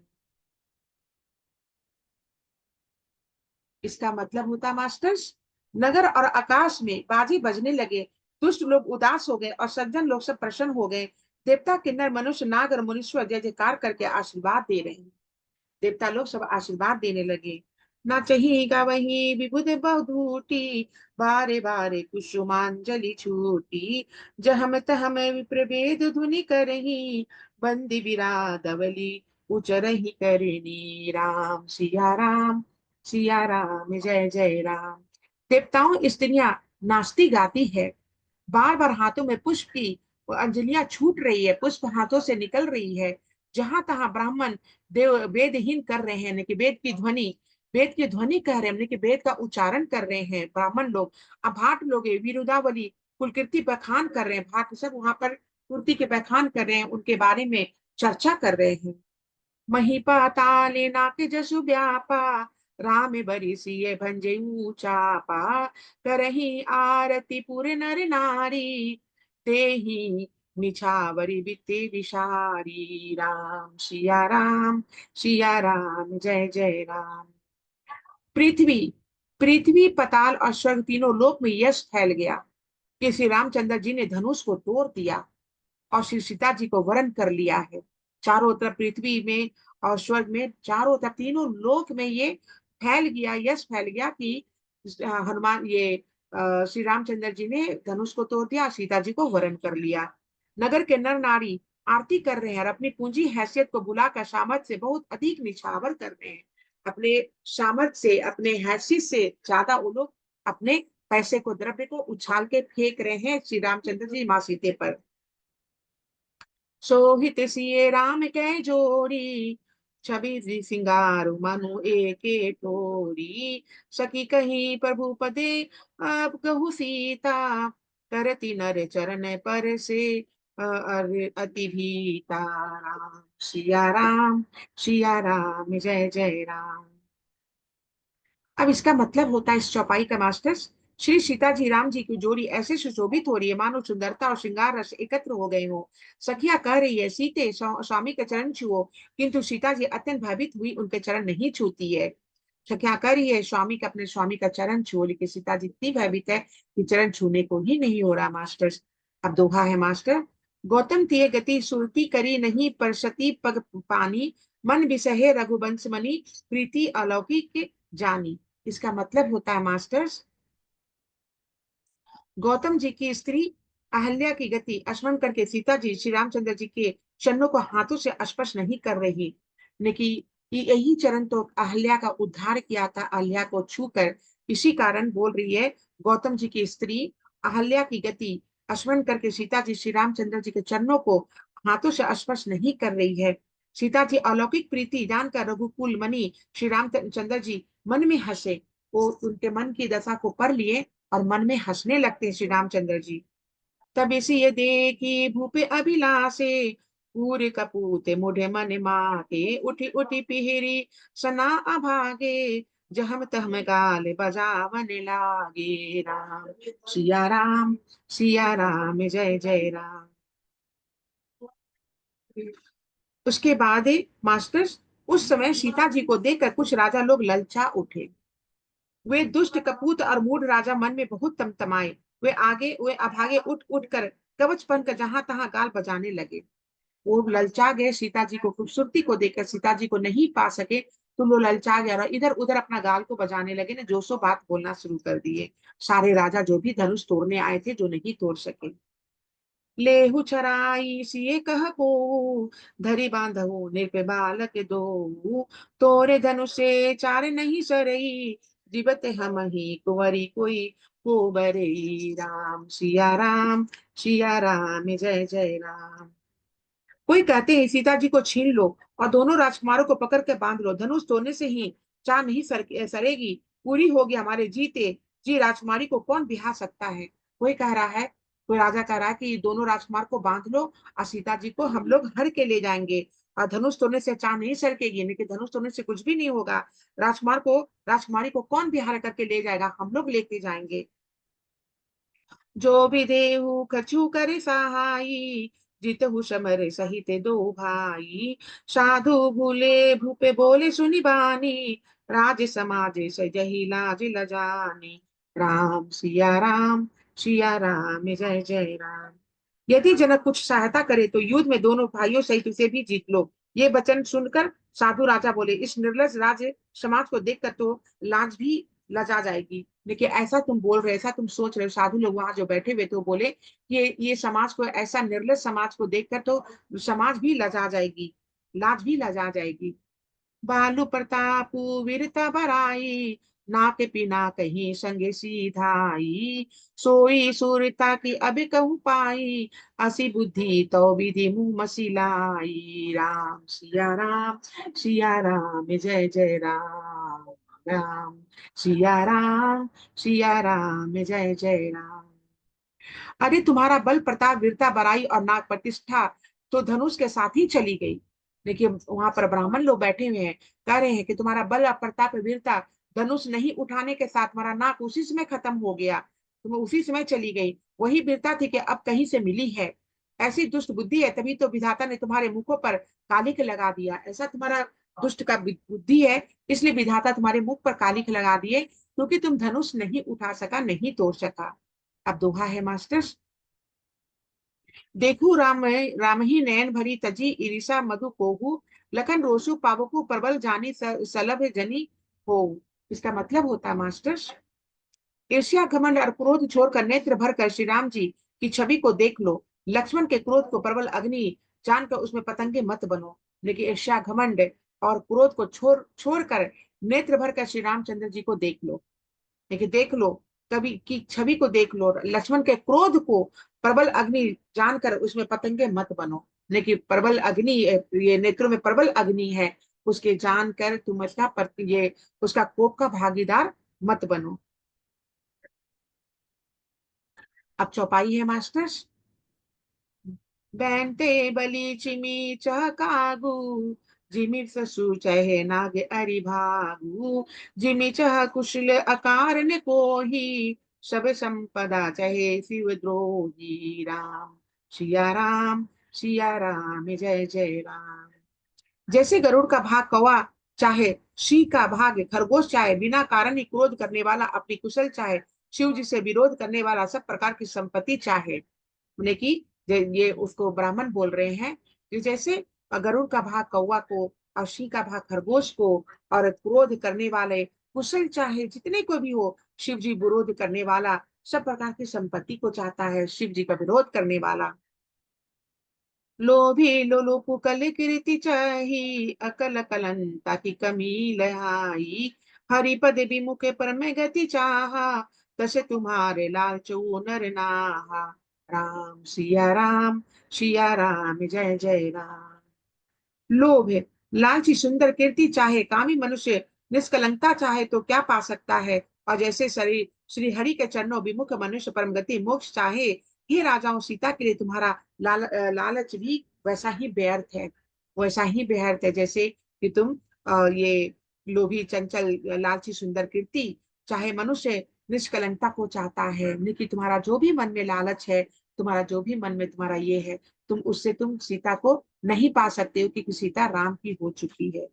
इसका मतलब होता मास्टर्स, नगर और आकाश में बाजे बजने लगे, दुष्ट लोग उदास हो गए और सज्जन लोग सब प्रसन्न हो गए। देवता किन्नर मनुष्य नाग और मुनीश्वर जय जयकार करके आशीर्वाद दे रहे हैं। देवता लोग सब आशीर्वाद देने लगे। ना चहीगा वही विबुध बहुधूटी, बारे बारे कुसुमांजलि छूटी, जहम तहम विप्रभेद ध्वनि करही, बंदी बिरादवली उचरही करनी। राम सिया राम, सिया राम, जय जय राम। देवताओं स्त्रियां नाचती गाती है, बार बार हाथों में पुष्प की अंजलियां छूट रही है, पुष्प हाथों से निकल रही है। जहां तहां ब्राह्मण देव वेदहीन कर रहे हैं, यानी कि वेद की ध्वनि कह रहे हैं, यानी कि वेद का उच्चारण कर रहे हैं ब्राह्मण लोग। अब भाट लोग विरुदावली कुलकीर्ति बखान कर रहे हैं, भाट सब वहां पर कुर्ती के बखान कर रहे हैं, उनके बारे में चर्चा कर रहे हैं। महिपाताले नाक जसु व्यापा, राम बरी सिय भंजे चापा, करही आरती पुर नर नारी, तेहि निछावरी बिते विषारी। राम सिया राम, सिया राम, जय जय राम। पृथ्वी पृथ्वी पताल और स्वर्ग तीनों लोक में यश फैल गया कि श्री रामचंद्र जी ने धनुष को तोड़ दिया और श्री सीता जी को वरण कर लिया है। चारों तरफ पृथ्वी में और स्वर्ग में, चारों तरफ तीनों लोक में ये फैल गया, यश फैल गया कि हनुमान ये श्री रामचंद्र जी ने धनुष को तोड़ दिया, सीता जी को वरण कर लिया। नगर के नर नारी आरती कर रहे हैं और अपनी पूंजी हैसियत को बुलाकर सामर्थ्य से बहुत अधिक निछावर कर रहे हैं। अपने सामर्थ्य से, अपने हैसियत से ज्यादा वो लोग अपने पैसे को, द्रव्य को उछाल के फेंक रहे हैं श्री रामचंद्र जी माँ सीते पर। सोहित सिए राम कै जोड़ी, छवि सिंगार मनु एके टोरी, सखी कहीं प्रभु पदे अब कहु सीता, करती नर चरण पर से अति भीता। सिया राम जय जय राम। अब इसका मतलब होता है इस चौपाई का मास्टर्स, श्री सीता जी राम जी की जोड़ी ऐसे सुशोभित हो रही है मानो सुंदरता और श्रृंगार रस एकत्र हो गए हो। सखिया कह रही है सीते स्वामी के चरण छुओ, किंतु सीता जी अत्यंत भयभीत हुई उनके चरण नहीं छूती है। सखिया कह रही है स्वामी का अपने स्वामी का चरण छुओ, लेकिन सीता जी इतनी भयभीत है कि चरण छूने को ही नहीं हो रहा मास्टर्स। अब दोहा है मास्टर, गौतम तिय गति सुरती करी नहीं परसती पग पानी, मन बिसहे रघुवंश मणि प्रीति अलौकिक जानी। इसका मतलब होता है मास्टर्स, गौतम जी की स्त्री अहल्या की गति स्मरण करके सीता जी श्री रामचंद्र जी के चरणों को हाथों से स्पर्श नहीं कर रही, लेकिन यही चरण तो अहल्या का उद्धार किया था अहल्या को छूकर। इसी कारण बोल रही है गौतम जी की स्त्री अहल्या की गति स्मरण करके सीता जी श्री रामचंद्र जी के चरणों को हाथों से स्पर्श नहीं कर रही है। सीता जी अलौकिक प्रीति जानकर रघुकुल मणि श्री रामचंद्र जी मन में हंसे, वो उनके मन की दशा को पढ़ लिए और मन में हंसने लगते हैं श्री रामचंद्र जी। तब इसी ये देखी भूपे अभिलाषे, पूरे कपूते मुढ़े मन माके, उठी उठी पिहरी सना अभागे, जहम तहम गाल बजावन लागे। राम सिया राम जय जय राम। उसके बाद मास्टर्स, उस समय सीता जी को देखकर कुछ राजा लोग ललचा उठे। वे दुष्ट कपूत और मूढ़ राजा मन में बहुत तमतमाए। वे अभागे उठ उठ कर कवच पहनकर जहां तहां गाल बजाने लगे। वो ललचा गए, सीता जी को खूबसूरती को देखकर सीता जी को नहीं पा सके, तो वो ललचा गया और इधर उधर अपना गाल को बजाने लगे ने, जो सो बात बोलना शुरू कर दिए। सारे राजा जो भी धनुष तोड़ने आए थे जो नहीं तोड़ सके। लेहु चराई सिए कह को, धरी बांधो निरपे बालक दो, तोरे धनुषे चार नहीं सरई, जीवत हम ही कुंवरी कोई को बरई। सिया राम जय जय राम। कोई कहते हैं सीता जी को छीन लो और दोनों राजकुमारों को पकड़ के बांध लो, धनुष तोड़ने से ही चाह नहीं सरेगी, पूरी होगी हमारे जीते जी राजकुमारी को कौन बिहा सकता है। कोई कह रहा है, कोई राजा कह रहा है कि दोनों राजकुमार को बांध लो और सीता जी को हम लोग हर के ले जाएंगे, और धनुष तोड़ने से चाह नहीं सड़केगी, लेकिन धनुष तोड़ने से कुछ भी नहीं होगा। राजकुमारी को कौन बिहार करके ले जाएगा, हम लोग लेके जाएंगे। जो भी देहु कछु करे सहाई, जितहु समर सहित दो भाई, साधु भूले भूपे बोले सुनि बानी, राज समाज सजहि लाज लजानी। सिया राम जय जय राम। यदि जनक कुछ सहायता करे तो युद्ध में दोनों भाइयों सहित उसे भी जीत लो। ये वचन सुनकर साधु राजा बोले, इस निर्लज राज समाज को देखकर तो लाज भी लजा जाएगी, लेकिन ऐसा तुम बोल रहे, ऐसा तुम सोच रहे हो। साधु लोग वहां जो बैठे हुए थे वो बोले कि ये समाज को, ऐसा निर्लज समाज को देखकर तो समाज भी लजा जाएगी, लाज भी लजा जाएगी। बालू प्रतापु वीरता बराई, नाके पिना कहीं संगे सीधाई, सोई सूरता की अब कहूँ पाई, असी बुद्धि तो विधि मुंह मसिलाई। सिया राम जय जय राम। राम सिया राम जय जय राम। अरे तुम्हारा बल प्रताप वीरता बड़ाई और नाग प्रतिष्ठा तो धनुष के साथ ही चली गई। देखिए वहां पर ब्राह्मण लोग बैठे हुए हैं, कह रहे हैं कि तुम्हारा बल और प्रताप वीरता धनुष नहीं उठाने के साथ तुम्हारा नाक उसी समय खत्म हो गया, तुम उसी समय चली गई। वही वीरता थी कि अब कहीं से मिली है। ऐसी दुष्ट बुद्धि है, तभी तो विधाता ने तुम्हारे मुखों पर कालिक लगा दिया। ऐसा तुम्हारा दुष्ट का बुद्धि है, इसलिए विधाता तुम्हारे मुख पर कालिक लगा दिए, क्योंकि तुम धनुष नहीं उठा सका, नहीं तोड़ सका। अब दोहा है मास्टर्स, देखू राम ही नयन भरी तजी ईरिषा मधु कोहू, लखन रोसु पावकु प्रबल जानी सलभ जनी हो। इसका मतलब होता है मास्टर्स, ईर्ष्या घमंड और क्रोध छोड़कर नेत्र भर कर श्री राम जी की छवि को देख लो। लक्ष्मण के क्रोध को प्रबल अग्नि जानकर उसमें पतंगे मत बनो, लेकिन ईर्ष्या घमंड और क्रोध को छोड़कर नेत्र भर कर श्री रामचंद्र जी को देख लो। लेकिन देख लो, कभी की छवि को देख लो, लक्ष्मण के क्रोध को प्रबल अग्नि जानकर उसमें पतंगे मत बनो। लेकिन प्रबल अग्नि, ये नेत्रों में प्रबल अग्नि है, उसके जान कर तुम उसका ये उसका कोप का भागीदार मत बनो। अब चौपाई है मास्टर्स। बैंते बलि चिमी चहकागू, जिमि ससु चहे नाग अरि भागू, जिमि चह कुशल अकारन कोही, सब संपदा चहे शिव द्रोही। राम सिया राम, सिया राम, जय जय राम। जैसे गरुड़ का भाग कौवा चाहे, शी का भाग खरगोश चाहे, बिना कारण ही क्रोध करने वाला अपनी कुशल चाहे, शिव जी से विरोध करने वाला सब प्रकार की संपत्ति चाहे। माने कि ये उसको ब्राह्मण बोल रहे हैं कि जैसे गरुड़ का भाग कौवा को और शी का भाग खरगोश को, और क्रोध करने वाले कुशल चाहे जितने को भी हो, शिव जी विरोध करने वाला सब प्रकार की संपत्ति को चाहता है, शिव जी का विरोध करने वाला। लोभी लोलुप कल कीर्ति चाही, अकल कलंता की कमी लहाई, हरिपद विमुख पर मैं गति चाहा, तसे तुम्हारे लाल चो नर नाहा। राम सिया राम, सिया राम, जय जय राम। लोभ है, लालची सुंदर कीर्ति चाहे, कामी मनुष्य निष्कलंकता चाहे तो क्या पा सकता है। और जैसे शरीर श्री हरि के चरणों विमुख मनुष्य परम गति मोक्ष चाहे, ये राजाओं सीता के लिए तुम्हारा लालच भी वैसा ही व्यर्थ है, वैसा ही व्यर्थ है जैसे कि तुम ये लोभी चंचल लालची सुंदर कीर्ति चाहे मनुष्य निष्कलंकता को चाहता है, लेकिन तुम्हारा जो भी मन में लालच है, तुम्हारा जो भी मन में तुम्हारा ये है, तुम सीता को नहीं पा सकते हो, क्योंकि सीता राम की हो चुकी है।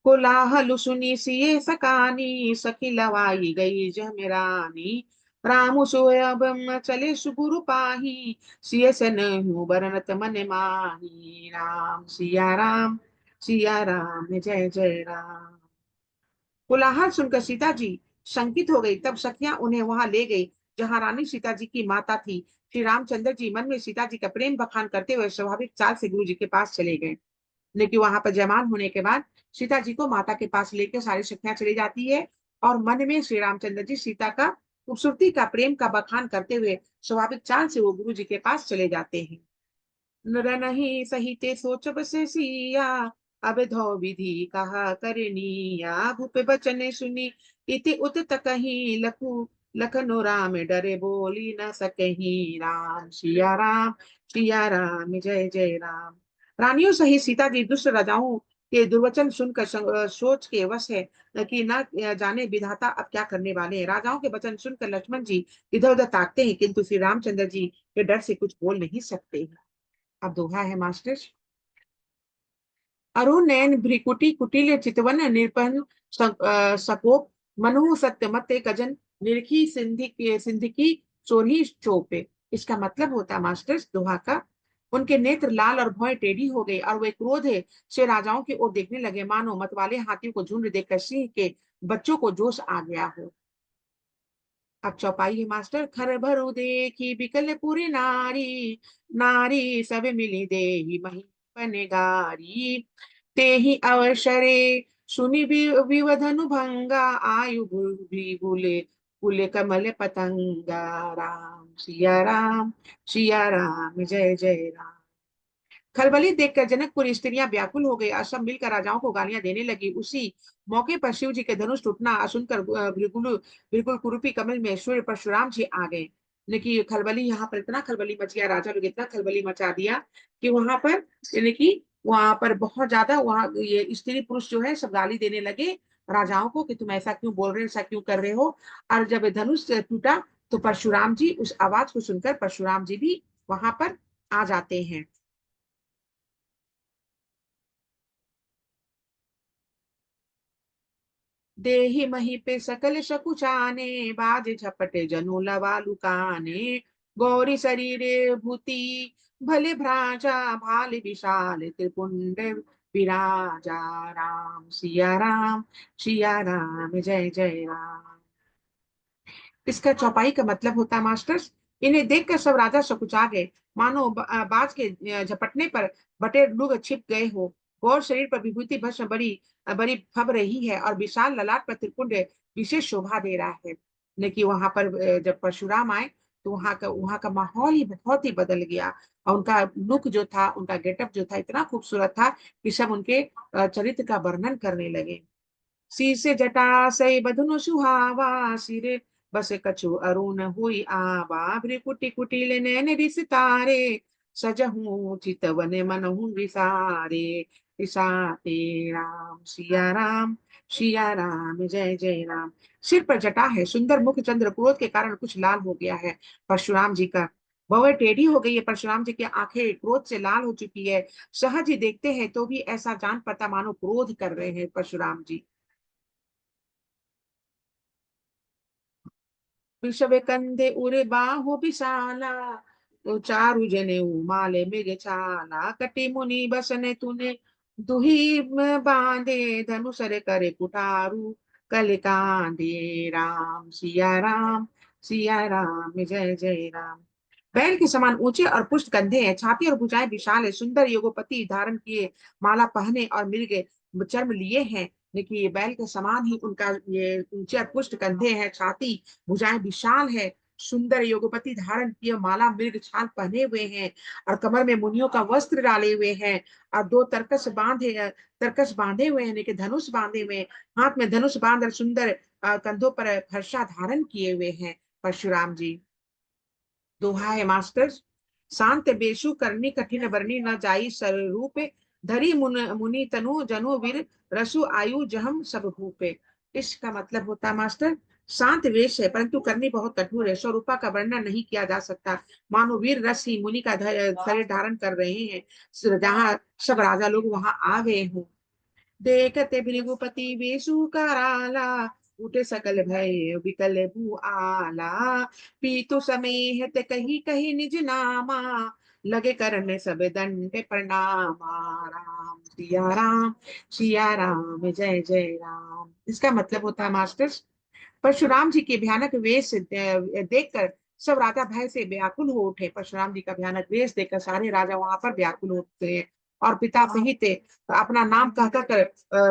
कोलाहल सुनी सिए सकानी, सखी लवाई गई जमेरानी, रामु सोय अब चले सुगुरु पाही, सिय से नहु बरनत मन माही। राम सिया राम, सिया राम, जय जय राम। कोलाहल सुनकर सीता जी शंकित हो गई। तब सखियां उन्हें वहां ले गई जहां रानी सीता जी की माता थी। श्री रामचंद्र जी मन में सीता जी का प्रेम बखान करते हुए स्वाभाविक चाल से गुरु जी के पास चले गए। लेकिन वहां पर जयमान होने के बाद सीता जी को माता के पास लेकर सारी सखियां चली जाती है, और मन में श्री रामचंद्र जी सीता का खूबसूरती का प्रेम का बखान करते हुए स्वाभाविक चाल से वो गुरु जी के पास चले जाते हैं। नर नहीं सहिते सोच बसे सिया, अब धो विधि कहा करनिया, भूप बचन सुनी इति उत तकही, लखु लखनो राम डरे बोली न सकही। राम सिया राम, सिया राम, जय जय राम। रानियों सहित सीता जी दुष्ट राजाओं के दुर्वचन सुनकर सोच के वश है कि न जाने विधाता अब क्या करने वाले हैं। राजाओं के वचन सुनकर लक्ष्मण जी इधर उधर ताकते हैं, किंतु श्री रामचंद्र जी के डर से कुछ बोल नहीं सकते। अब दोहा है मास्टर। अरुण नयन भ्रिकुटी कुटिल चितवन निरपन सकोप, मनु सत्य मत कजन निरखी सिंधि की चोरी चोपे। इसका मतलब होता है मास्टर दोहा का, उनके नेत्र लाल और भौं टेढ़ी हो गई और वे क्रोध है से राजाओं की ओर देखने लगे, मानो मतवाले हाथियों को झुंड देखकर सिंह के बच्चों को जोश आ गया हो। अब चौपाई है मास्टर। खर भरो देखी बिकल पूरी नारी, नारी सब मिली देही मही पनेगारी, तेहि अवसरे सुनि विवधनु भंगा, आयु भी भूले भूले कमल पतंगा। राम सिया राम, सिया राम, जय जय राम। खलबली देखकर जनकपुर स्त्रियां व्याकुल हो गई और सब मिलकर राजाओं को गालियां देने लगी। उसी मौके पर शिव जी के धनुष टूटना सुनकर बिल्कुल बिल्कुल कुरूपी कमल में सूर्य परशुराम जी आ गए। लेकिन खलबली यहाँ पर इतना खलबली मच गया, राजा लोग इतना खलबली मचा दिया कि वहां पर यानी कि वहां पर बहुत ज्यादा वहां ये स्त्री पुरुष जो है सब गाली देने लगे राजाओं को कि तुम ऐसा क्यों बोल रहे हो, ऐसा क्यों कर रहे हो। और जब धनुष टूटा तो परशुराम जी उस आवाज को सुनकर परशुराम जी भी वहां पर आ जाते हैं। देहि मही पे सकल सकुचाने, बाज झपटे जनु लवा लुकाने, गौरी शरीरे भूति भले भ्राजा, भाल विशाल त्रिपुंड विराजा। राम सिया राम, सिया राम, जय जय राम। इसका चौपाई का मतलब होता है मास्टर्स, इन्हें देखकर सब राजा सकुचा गए, मानो बाज के झपटने पर बटे लोग छिप गए हो। गौर शरीर पर विभूति भस्म बड़ी बड़ी फब रही है और विशाल ललाट पर त्रिपुंड विशेष शोभा दे रहा है। लेकिन वहां पर जब परशुराम आए तो वहाँ का माहौल ही बहुत ही बदल गया। और उनका लुक जो था, उनका गेटअप जो था, इतना खूबसूरत था कि सब उनके चरित्र का वर्णन करने लगे। शीसे जटा सई बधनु सुहावा, सिरे बस कछु अरुण हुई आबा, भ्रिकुटी कुटिल नैन विसितारे, सजहू चितवन मनहु विसारे। विसाते राम सिया राम, सिया राम जय जय राम। सिर पर जटा है, सुंदर मुख, चंद्र क्रोध के कारण कुछ लाल हो गया है परशुराम जी का। भौवें टेढ़ी हो गई है, परशुराम जी की आंखें क्रोध से लाल हो चुकी है। सहज ही देखते हैं तो भी ऐसा जान पड़ता मानो क्रोध कर रहे हैं परशुराम जी। विषव कंधे उरे बाहु विशाला, तो चारु जने माले मेघ छाला, कटी मुनि बसने तूने दुही बांधे, धनुषर करे कुठारू कल कांधे। राम सिया राम, सिया राम जय जय राम। बैल के समान ऊंचे और पुष्ट कंधे हैं, छाती और भुजाएं विशाल है, सुंदर योगपति धारण किए, माला पहने और मृग चर्म लिए हैं। देखिए ये बैल के समान ही उनका ये ऊंचे और पुष्ट कंधे हैं, छाती भुजाएं विशाल है, सुंदर योगपति धारण किए, माला मृग छाल पहने हुए हैं, और कमर में मुनियों का वस्त्र डाले हुए हैं, और दो तरकस बांधे हुए हैं, यानी धनुष बांधे हुए हैं, हाथ में धनुष बांध और सुंदर कंधों पर फरसा धारण किए हुए हैं परशुराम जी। दोहा है मास्टर। शांत बेसु करनी कठिन बरनी न जाई स्वरूप, धरी मुनि तनु जनु वीर, रसु आयु जहम सब भूपे। इसका मतलब होता है मास्टर, शांत वेश है परंतु करनी बहुत कठोर है, स्वरूपा का वर्णन नहीं किया जा सकता, मानो वीर रस ही मुनि का शरीर धारण कर रहे हैं, जहाँ सब राजा लोग वहां आ गए हों। देखते भृगुपति वेशु कराला, उठे सकल भय विकल भू आला, पीतु समेत कही कही निज नामा, लगे करने सब दंड प्रणामा। राम सिया राम, सिया राम जय जय राम। इसका मतलब होता है मास्टर, परशुराम जी के भयानक वेश देखकर सब राजा भय से व्याकुल हो उठे। परशुराम जी का भयानक वेश देखकर सारे राजा वहां पर व्याकुल हो उठते हैं, और पिता सहित अपना नाम कह कर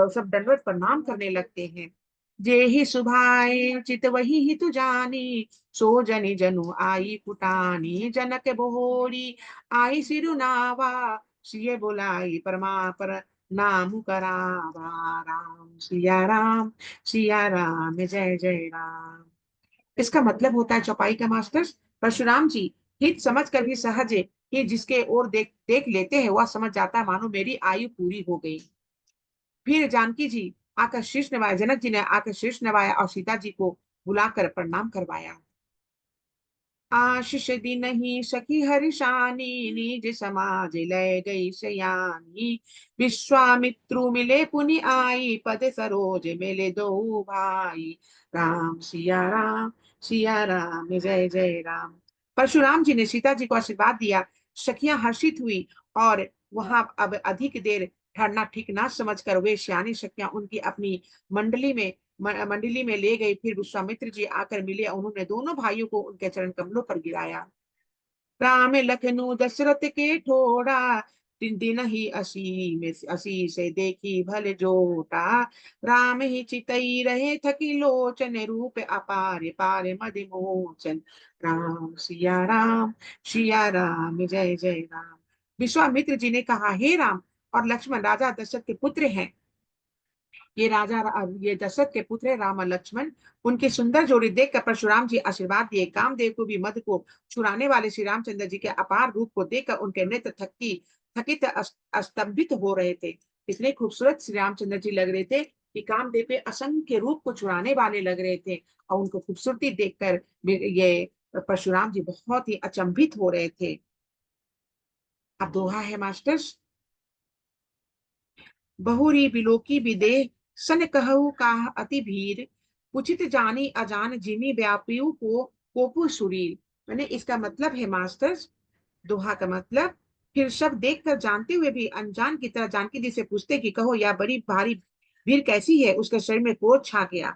सब दंडवत प्रणाम करने लगते हैं। जे ही सुभाए चित वही हितु जानी, सो जनि जनु आई कुटानी, जनक बोरी आई सिरुनावा, सिय बुलाई परमा पर नाम करावा। राम सिया राम, सिया राम जय जय राम। इसका मतलब होता है चौपाई का मास्टर, परशुराम जी हित समझ कर भी सहज है कि जिसके ओर देख देख लेते हैं वह समझ जाता है मानो मेरी आयु पूरी हो गई। फिर जानकी जी आकर शीश नवाया, जनक जी ने आकर शीश नवाया और सीता जी को बुलाकर प्रणाम करवाया। आशीष दी नहीं सकी हर्षानी, निज समाज लय गई सयानी, विश्वामित्रु मिले पुनि आई, पद सरोज मिले दो भाई। राम सिया राम, सिया राम जय जय राम। परशुराम जी ने सीता जी को आशीर्वाद दिया, सखियां हर्षित हुई, और वहां अब अधिक देर ठहरना ठीक ना समझकर वे सियानी सखियां उनकी अपनी मंडली में मंडली में ले गई। फिर विश्वामित्र जी आकर मिले, उन्होंने दोनों भाइयों को उनके चरण कमलों पर गिराया। राम लखनऊ दशरथ के ठोड़ा, दिन दिन ही असी से देखी भले जोटा, राम ही चितई रहे थकी लोचन, रूप अपार पार मद मोचन। राम सिया राम, सिया राम जय जय राम। विश्वामित्र जी ने कहा, हे राम और लक्ष्मण, राजा दशरथ के पुत्र हैं, ये दशरथ के पुत्र है राम और लक्ष्मण। उनकी सुंदर जोड़ी देखकर परशुराम जी आशीर्वाद दिए। कामदेव को भी मद को छुड़ाने वाले श्री रामचंद्र जी के अपार रूप को देखकर उनके नेत्र थकित स्तंभित हो रहे थे। इतने खूबसूरत श्री रामचंद्र जी लग रहे थे कि कामदेव के असंख्य रूप को छुड़ाने वाले लग रहे थे, और उनको खूबसूरती देखकर ये परशुराम जी बहुत ही अचंभित हो रहे थे। अब दोहा है मास्टर्स। बहुरी बिलोकी विदेह, सन कहु का अति भीर, उचित जानी अजान जिमी व्यापियु को कोपु सुरीर। मैंने इसका मतलब है मास्टर्स, दोहा का मतलब, फिर सब देख कर जानते हुए भी अनजान की तरह जानकी जी से पूछते कि कहो यह बड़ी भारी भीड़ कैसी है। उसके शरीर में क्रोध छा गया।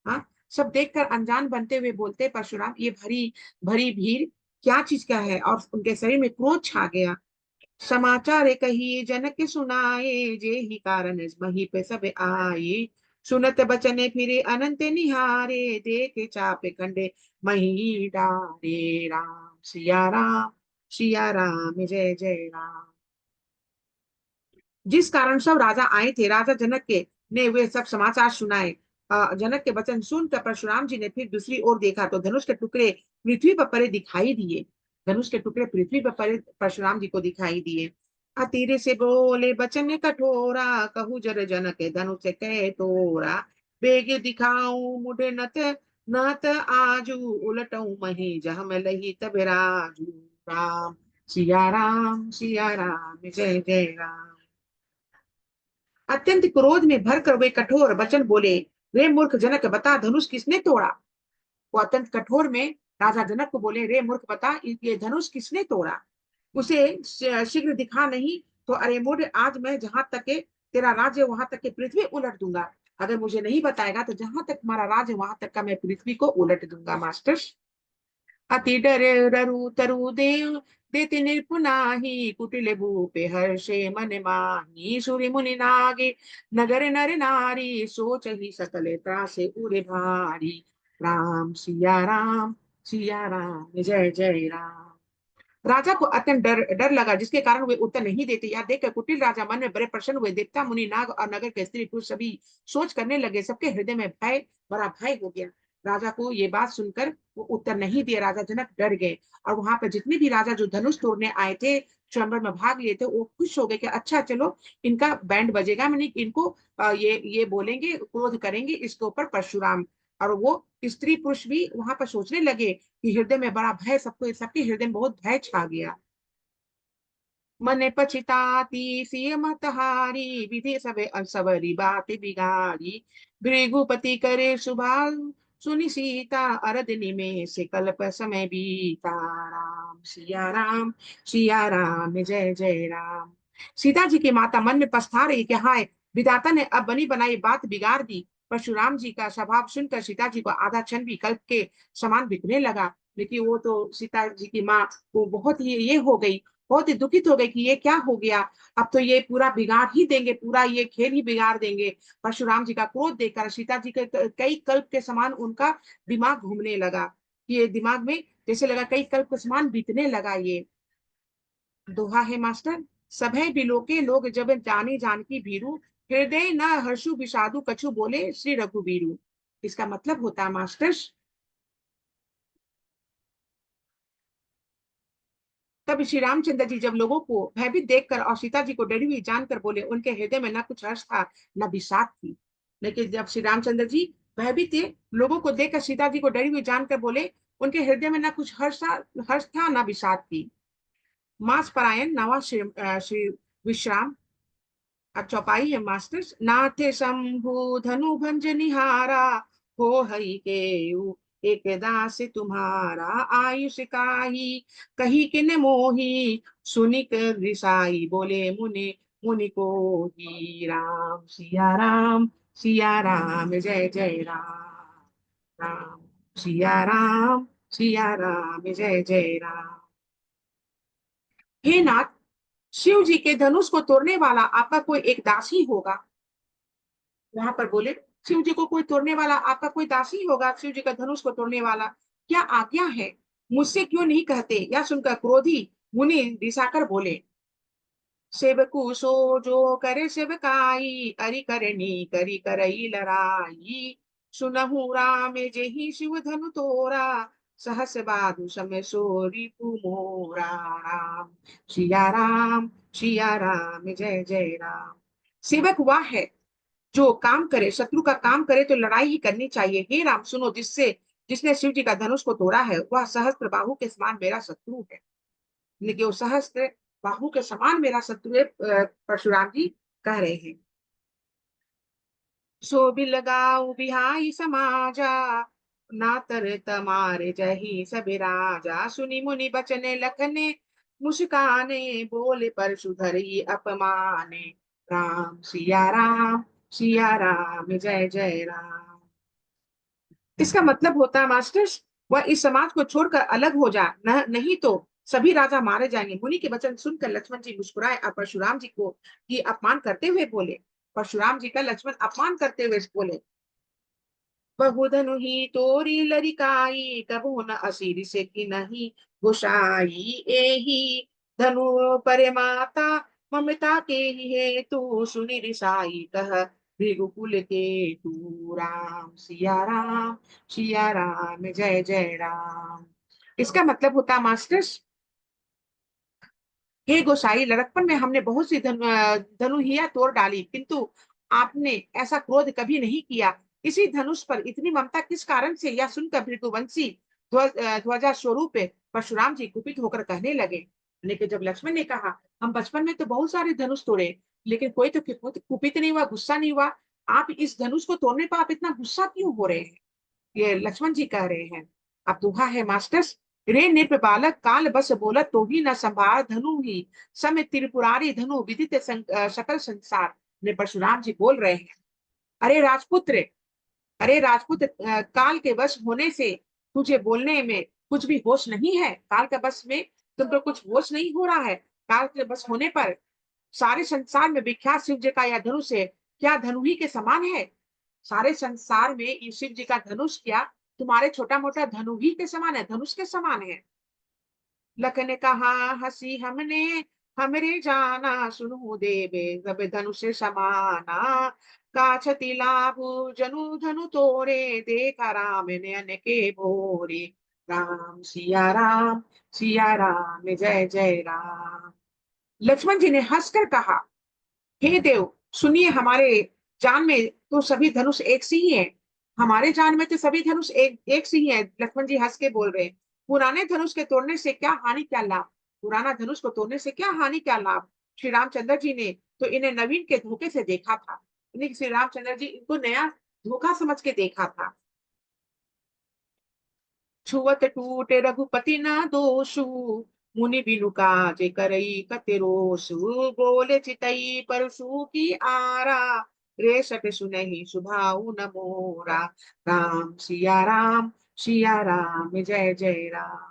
हाँ, सब देखकर अनजान बनते हुए बोलते परशुराम, ये भरी भरी भीड़ क्या चीज का है, और उनके शरीर में क्रोध छा गया। समाचार कही जनक सुनाए, जे ही कारण मही पे सब आए, सुनत बचने फिरे अनंत निहारे, देखे चाप खंडे मही डारे। सिया राम जय जय राम। जिस कारण सब राजा आए थे, राजा जनक के ने वे सब समाचार सुनाए। जनक के वचन सुनकर परशुराम जी ने फिर दूसरी ओर देखा तो धनुष के टुकड़े पृथ्वी पर पड़े दिखाई दिए। धनुष के टुकड़े पृथ्वी पर पड़े परशुराम जी को दिखाई दिए। अतीरे से बोले बचन कठोरा, कहू जर जनक धनुष कह तोरा। बेग दिखाऊं मुझे नत नत आजू, उलटऊ मही जह मैं लही तब राजू। राम सिया राम जय जय राम। अत्यंत क्रोध में भरकर वे कठोर वचन बोले, रे मूर्ख जनक बता धनुष किसने तोड़ा। वो अत्यंत कठोर में राजा जनक को बोले, रे मूर्ख बता ये धनुष किसने तोड़ा। उसे शीघ्र दिखा नहीं तो अरे मूढ़ आज मैं जहां तक के तेरा राज्य वहां तक के पृथ्वी उलट दूंगा। अगर मुझे नहीं बताएगा तो जहां तक तुम्हारा राज्य वहां तक का मैं पृथ्वी को उलट दूंगा। मास्टर अति डर ररु तरु देव देति निपुनाहि, कुटिल भूपे हर्षे मन माही। सूर्य मुनि नागे नगर नर नारी, सोच ही सकल त्रासे उरे भारी। राम सिया राम जय जय राम। राजा को अत्यंत डर डर लगा, जिसके कारण वे उत्तर नहीं देते। यह देखकर कुटिल राजा मन में बड़े प्रसन्न हुए। देवता मुनि नाग और नगर के स्त्री पुरुष सभी सोच करने लगे। सबके हृदय में बड़ा भय हो गया। राजा को ये बात सुनकर वो उत्तर नहीं दिया। राजा जनक डर गए और वहां पर जितने भी राजा जो धनुष तोड़ने आए थे, स्वयंवर में भाग लिए थे, वो खुश हो गए कि अच्छा चलो इनका बैंड बजेगा, मैंने इनको ये बोलेंगे, क्रोध करेंगे इसके ऊपर परशुराम। और वो स्त्री पुरुष भी वहां पर सोचने लगे कि हृदय में बड़ा भय, सबको सबके हृदय में बहुत भय छा गया। मन पछिताती सिय मतहारी, विधि सबे असवरी बात बिगाड़ी। भृगुपति करे सुभाव सुनि सीता, अरद निमेष कल्प समय बीता। सिया राम जय जय राम। सीता जी की माता मन में पछता रही कि हाय विधाता ने अब बनी बनाई बात बिगाड़ दी। परशुराम जी का स्वभाव सुनकर सीता जी को आधा क्षण भी कल्प के समान बीतने लगा। लेकिन वो तो सीता जी की माँ वो बहुत ही ये हो गई, बहुत ही दुखित हो गई कि ये क्या हो गया। अब तो ये पूरा बिगाड़ ही देंगे, पूरा ये खेल ही बिगाड़ देंगे। परशुराम जी का क्रोध देखकर सीता जी के कई कल्प के समान उनका दिमाग घूमने लगा। ये दिमाग में जैसे लगा कई कल्प के समान बीतने लगा ये। दोहा है मास्टर, सभे बिलोके लोग जब जानी जानकी भीरू, हृदय न हर्षु विषादु कछु बोले श्री रघुबीरू। इसका मतलब होता है मास्टर, तब श्री रामचंद्र जी जब लोगों को भयभीत देखकर और सीता जी को डरी हुई जानकर बोले, उनके हृदय में न कुछ हर्ष था न विषाद थी। लेकिन जब श्री रामचंद्र जी भयभीत थे, लोगों को देखकर सीता जी को डरी हुई जानकर बोले, उनके हृदय में न कुछ हर्ष था न विषाद थी। मास परायण नवा श्री विश्राम। अब चौपाई है मास्टर्स। नाथ शंभु धनु भंज निहारा, हो हरि के एक दास तुम्हारा। आयुष काही कही किन मोही, सुनिक रिसाई बोले मुनि मुनि को ही। सिया राम जय जय राम। राम सिया राम जय जय राम। हे नाथ, शिव जी के धनुष को तोड़ने वाला आपका कोई एक दासी होगा। वहां पर बोले शिव जी को कोई तोड़ने वाला आपका कोई दासी होगा, शिव जी का धनुष को तोड़ने वाला। क्या आज्ञा है, मुझसे क्यों नहीं कहते। यह सुनकर क्रोधी मुनि रिसाकर बोले, सेवकु सो जो करे सेवकाई, अरि करनी करी करई लड़ाई। सुनहु राम जेहि शिव धनु तोरा, सहस बाधु समय सोरी मोरा। राम सिया राम जय जय राम। सेवक वह है जो काम करे, शत्रु का काम करे तो लड़ाई ही करनी चाहिए। हे राम सुनो, जिसने शिव जी का धनुष को तोड़ा है वह सहस्त्र बाहु के समान मेरा शत्रु है। लेकिन वो सहस्त्र बाहु के समान मेरा शत्रु है, परशुराम जी कह रहे हैं। सो भी लगाऊ बिहाई समाजा, ना तर तमारे जही सब राजा। सुनी मुनि बचने लखने मुस्काने, बोले परशुधर ही अपमाने। राम सिया राम जय जय राम। इसका मतलब होता है मास्टर्स, वह इस समाज को छोड़कर अलग हो जा, नहीं तो सभी राजा मारे जाएंगे। मुनि के वचन सुनकर लक्ष्मण जी मुस्कुराए और परशुराम जी को की अपमान करते हुए बोले, परशुराम जी का लक्ष्मण अपमान करते हुए बोले, बहुधनु ही तोरी लरिकाई, कबू न असीरी से की नहीं गुसाई, एही धनु परे माता, ममता के ही है तू सुनी रिसाई, कह भृगुकुल के तू राम सिया राम, सिया राम जय जय राम। इसका मतलब होता मास्टर्स, हे गोसाई, लड़कपन में हमने बहुत सी धनुहिया तोड़ डाली, किंतु आपने ऐसा क्रोध कभी नहीं किया। इसी धनुष पर इतनी ममता किस कारण से? यह सुनकर भृगुवंशी ध्वजा स्वरूप परशुराम जी कुपित होकर कहने लगे। लेकिन जब लक्ष्मण ने कहा, हम बचपन में तो बहुत सारे धनुष तोड़े, लेकिन कोई तो कुपित नहीं हुआ, गुस्सा नहीं हुआ, आप इस धनुष को तोड़ने पर आप इतना गुस्सा क्यों हो रहे हैं? ये लक्ष्मण जी कह रहे हैं। अब दोहा है मास्टर्स, रे नृप बालक काल बस बोलत तो ही न संभार धनु ही, समय त्रिपुरारी धनु विदित सकल संसार। ने परशुराम जी बोल रहे हैं, अरे राजपुत्र, अरे राजपूत, काल के वश होने से तुझे बोलने में कुछ भी होश नहीं है? काल के वश में तुम तो कुछ होश नहीं हो रहा है। काल के वश होने पर सारे संसार में विख्यात शिव जी का यह धनुष है, क्या धनु ही के समान है? सारे संसार में ये शिव जी का धनुष क्या तुम्हारे छोटा मोटा धनु ही के समान है? धनुष के समान है। लख ने कहा, हंसी हमने हमरे जाना, सुनु देवे सब धनुष समाना, काछति लाभु जनु धनु तोरे, देखा राम नयन के भोरे, राम सिया राम जय जय राम। लक्ष्मण जी ने हंसकर कहा, हे देव, सुनिए, हमारे जान में तो सभी धनुष एक सी ही है। हमारे जान में तो सभी धनुष एक सी ही है। लक्ष्मण जी हंस के बोल रहे हैं, पुराने धनुष के तोड़ने से क्या हानि क्या लाभ? पुराना धनुष को तोड़ने से क्या हानि क्या लाभ? श्री रामचंद्र जी ने तो इन्हें नवीन के धोखे से देखा था। इन्हें श्री रामचंद्र जी इनको नया धोखा समझ के देखा था। छुवत टूटे रघुपति ना दोषु, मुनि बिनु काज करई कते रोसु, बोले चितई परसु की आरा, रेशट सुनहि सुभाऊ न मोरा, राम सिया राम जय जय राम।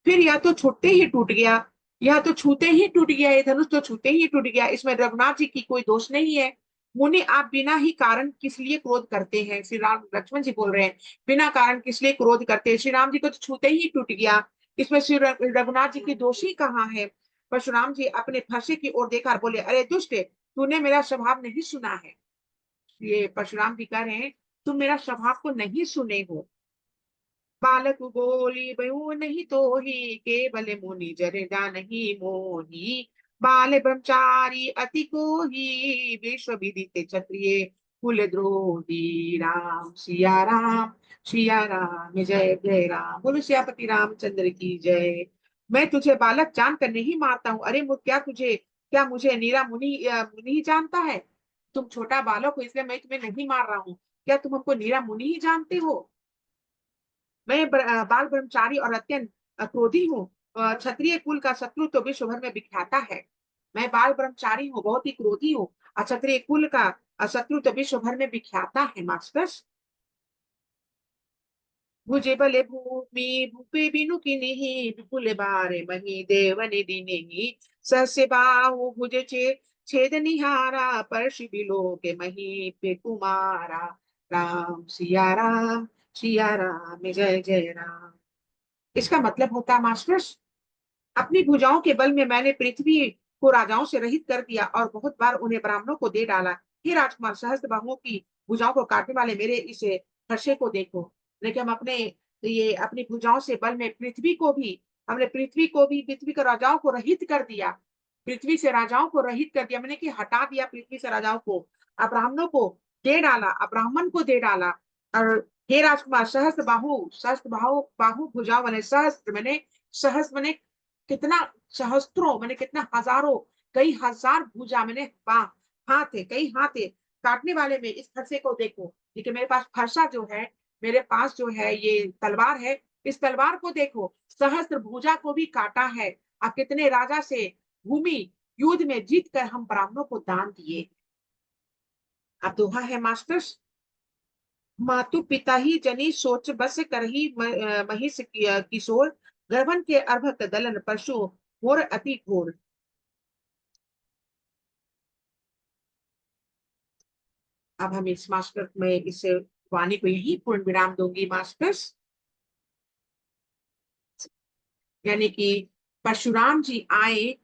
फिर या तो छूटते ही टूट गया, या तो छूते ही टूट गया, ये धनुष तो छूते ही टूट गया, इसमें रघुनाथ जी की कोई दोष नहीं है। मुनि, आप बिना ही कारण किस लिए क्रोध करते हैं? श्री राम लक्ष्मण जी बोल रहे हैं, बिना कारण किस लिए क्रोध करते हैं? श्री राम जी को तो छूते ही टूट गया, इसमें श्री रघुनाथ जी की दोषी कहाँ है? परशुराम जी अपने फंसे की ओर देखा, बोले, अरे दुष्ट, तूने मेरा स्वभाव नहीं सुना है। ये परशुराम जी कह रहे हैं, तुम मेरा स्वभाव को नहीं सुने हो। बालक बोली बहू नहीं तो ही, केवल मुनि जरदा नहीं मोही, बाल ब्रह्मचारी अति को ही, विश्व विदित क्षत्रिय कुल द्रोही, सिया राम जय जय राम। बोलो सियापति रामचंद्र की जय। मैं तुझे बालक जानकर नहीं मारता हूँ। अरे क्या मुझे नीरा मुनि ही जानता है? तुम छोटा बालक हो इसलिए मैं तुम्हें नहीं मार रहा हूँ। क्या तुम हमको नीरा मुनि ही जानते हो? मैं बाल ब्रह्मचारी और अत्यंत क्रोधी हूँ। क्षत्रिय कुल का शत्रु तो विश्व भर में विख्याता है। मैं बाल ब्रह्मचारी हूँ, बहुत ही क्रोधी हूँ, और क्षत्रिय कुल का शत्रु तो विश्व भर में विख्याता है मास्टर्स। भुजे बले भूमि भूपे बिनु किन्हीं, विपुल बारे मही देवनि दिनेहि, सहस्य बाहु भुज छेद निहारा, परशु बिलो के मही पे कुमारा, राम सिया राम जय जय राम। इसका मतलब होता है मास्टर्स, अपनी भुजाओं के बल में मैंने पृथ्वी को राजाओं से रहित कर दिया और बहुत बार उन्हें ब्राह्मणों को दे डाला। हे राजकुमार, सहस्त्र बाहुओं की भुजाओं को काटने वाले मेरे इस हर्षे को देखो। लेकिन हम ये अपनी भुजाओं से बल में हमने पृथ्वी के राजाओं को रहित कर दिया। पृथ्वी से राजाओं को रहित कर दिया, मैंने कि हटा दिया पृथ्वी से राजाओं को, ब्राह्मणों को दे डाला, ब्राह्मण को दे डाला। और हे राजकुमार, सहस्त्र बाहु भुजाओं, मैंने सहस्त्र मैंने सहस्त्र मैंने कितना, सहस्त्रों मैंने कितना, हजारों, कई हजार भुजा मैंने हाथ है, कई हाथ है काटने वाले में इस फरसे को देखो। लेकिन मेरे पास फरसा जो है, मेरे पास जो है ये तलवार है, इस तलवार को देखो, सहस्त्र भुजा को भी काटा है। अब कितने राजा से भूमि युद्ध में जीत कर हम ब्राह्मणों को दान दिए। अब दोहा है मास्टर्स, मातु पिता ही जनी सोच बस करही महिष किशोर, गर्भन के अर्भक दलन पशु घोर अति घोर। अब हम इस मास्टर में इस वाणी को यही पूर्ण विराम दूंगी मास्टर्स। यानी कि परशुराम जी आए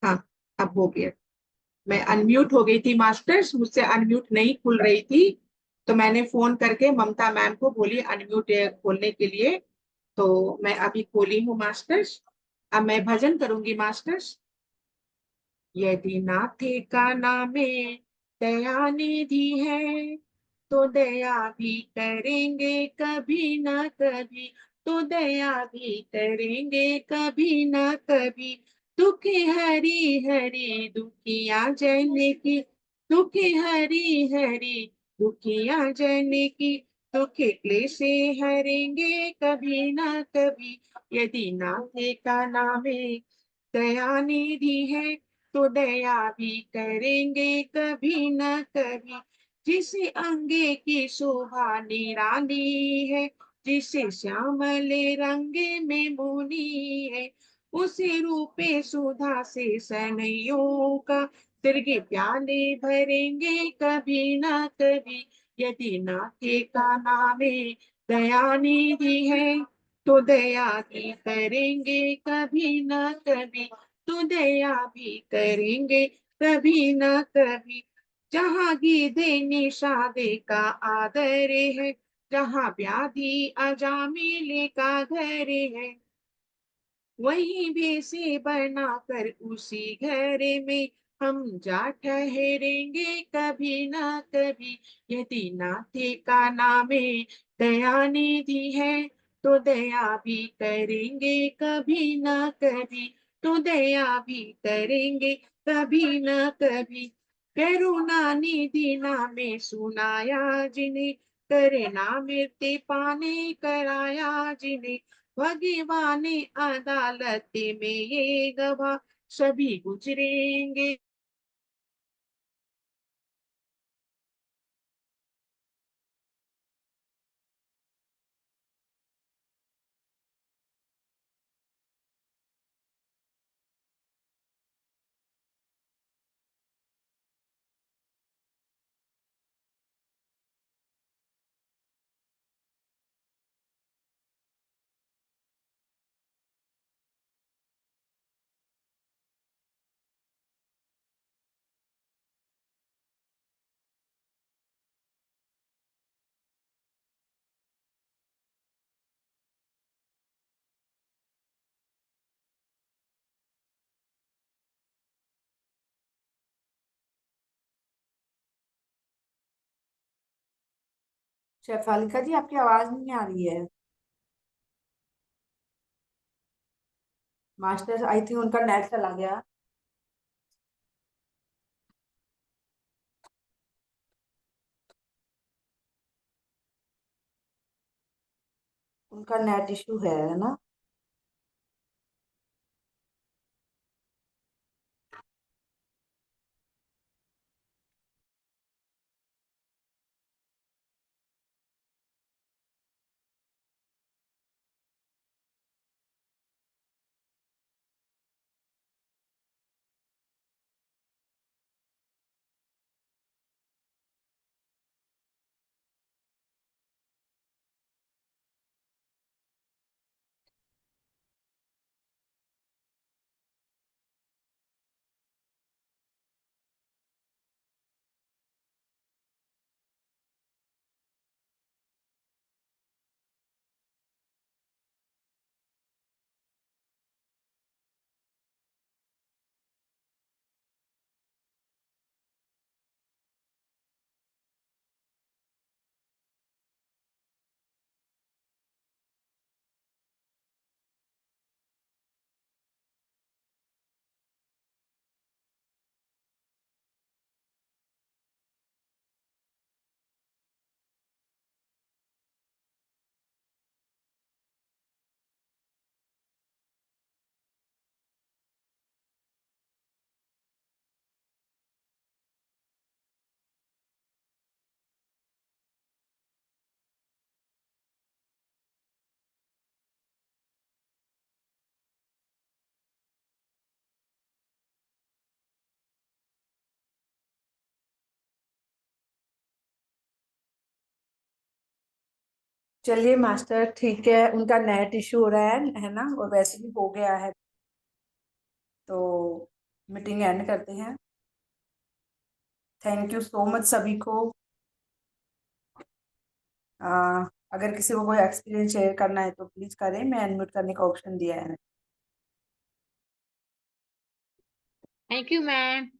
हाँ, अब हो गया। मैं अनम्यूट हो गई थी मास्टर्स, मुझसे अनम्यूट नहीं खुल रही थी। तो मैंने फोन करके ममता मैम को बोली अनम्यूट खोलने के लिए। तो मैं अभी खोली हूँ मास्टर्स। अब मैं भजन करूंगी मास्टर्स। यदि नाथे का नामे दया निधि है, तो दया भी करेंगे कभी ना कभी। तो दया भी करेंगे कभी ना कभी। दुखी हरी हरी दुखिया जन की, दुखी हरी हरी दुखिया जन की, दुखे क्लेशे हरेंगे कभी ना कभी। यदि नाथे का नामे दया निधि है, तो दया भी करेंगे कभी न कभी। जिसे अंगे की शोभा निराली है, जिसे श्यामले रंगे में मुनी है, उसे रूपे सुधा से सनइयों का तिरगे प्याले भरेंगे कभी न कभी। यदि नाथे का नामे दया निधि है, तो दया भी करेंगे कभी न कभी। तो दया भी करेंगे कभी ना कभी। जहाँ गीदे निषादे का आदर है, जहाँ व्याधि अजामिले का घर है, वहीं भेसे बनाकर उसी घर में हम जा ठहरेंगे कभी ना कभी। यदि नाथे का नामे दया निधि है, तो दया भी करेंगे कभी ना कभी। तो दया भी करेंगे कभी ना कभी। करुणा निधि नामे सुनाया जिन्हें, करे ना मृत्यु पाने कराया जिन्हें, भगवान अदालत में ये गवाह सभी गुजरेंगे। शेफालिका जी, आपकी आवाज नहीं आ रही है। मास्टर आई थिंक उनका नेट चला गया। उनका नेट इशू है ना। चलिए मास्टर, ठीक है, उनका नेट इशू हो रहा है ना, और वैसे भी हो गया है। तो मीटिंग एंड करते हैं। थैंक यू सो मच सभी को। अगर किसी को कोई एक्सपीरियंस शेयर करना है तो प्लीज़ करें, मैं अनम्यूट करने का ऑप्शन दिया है। Thank you ma'am.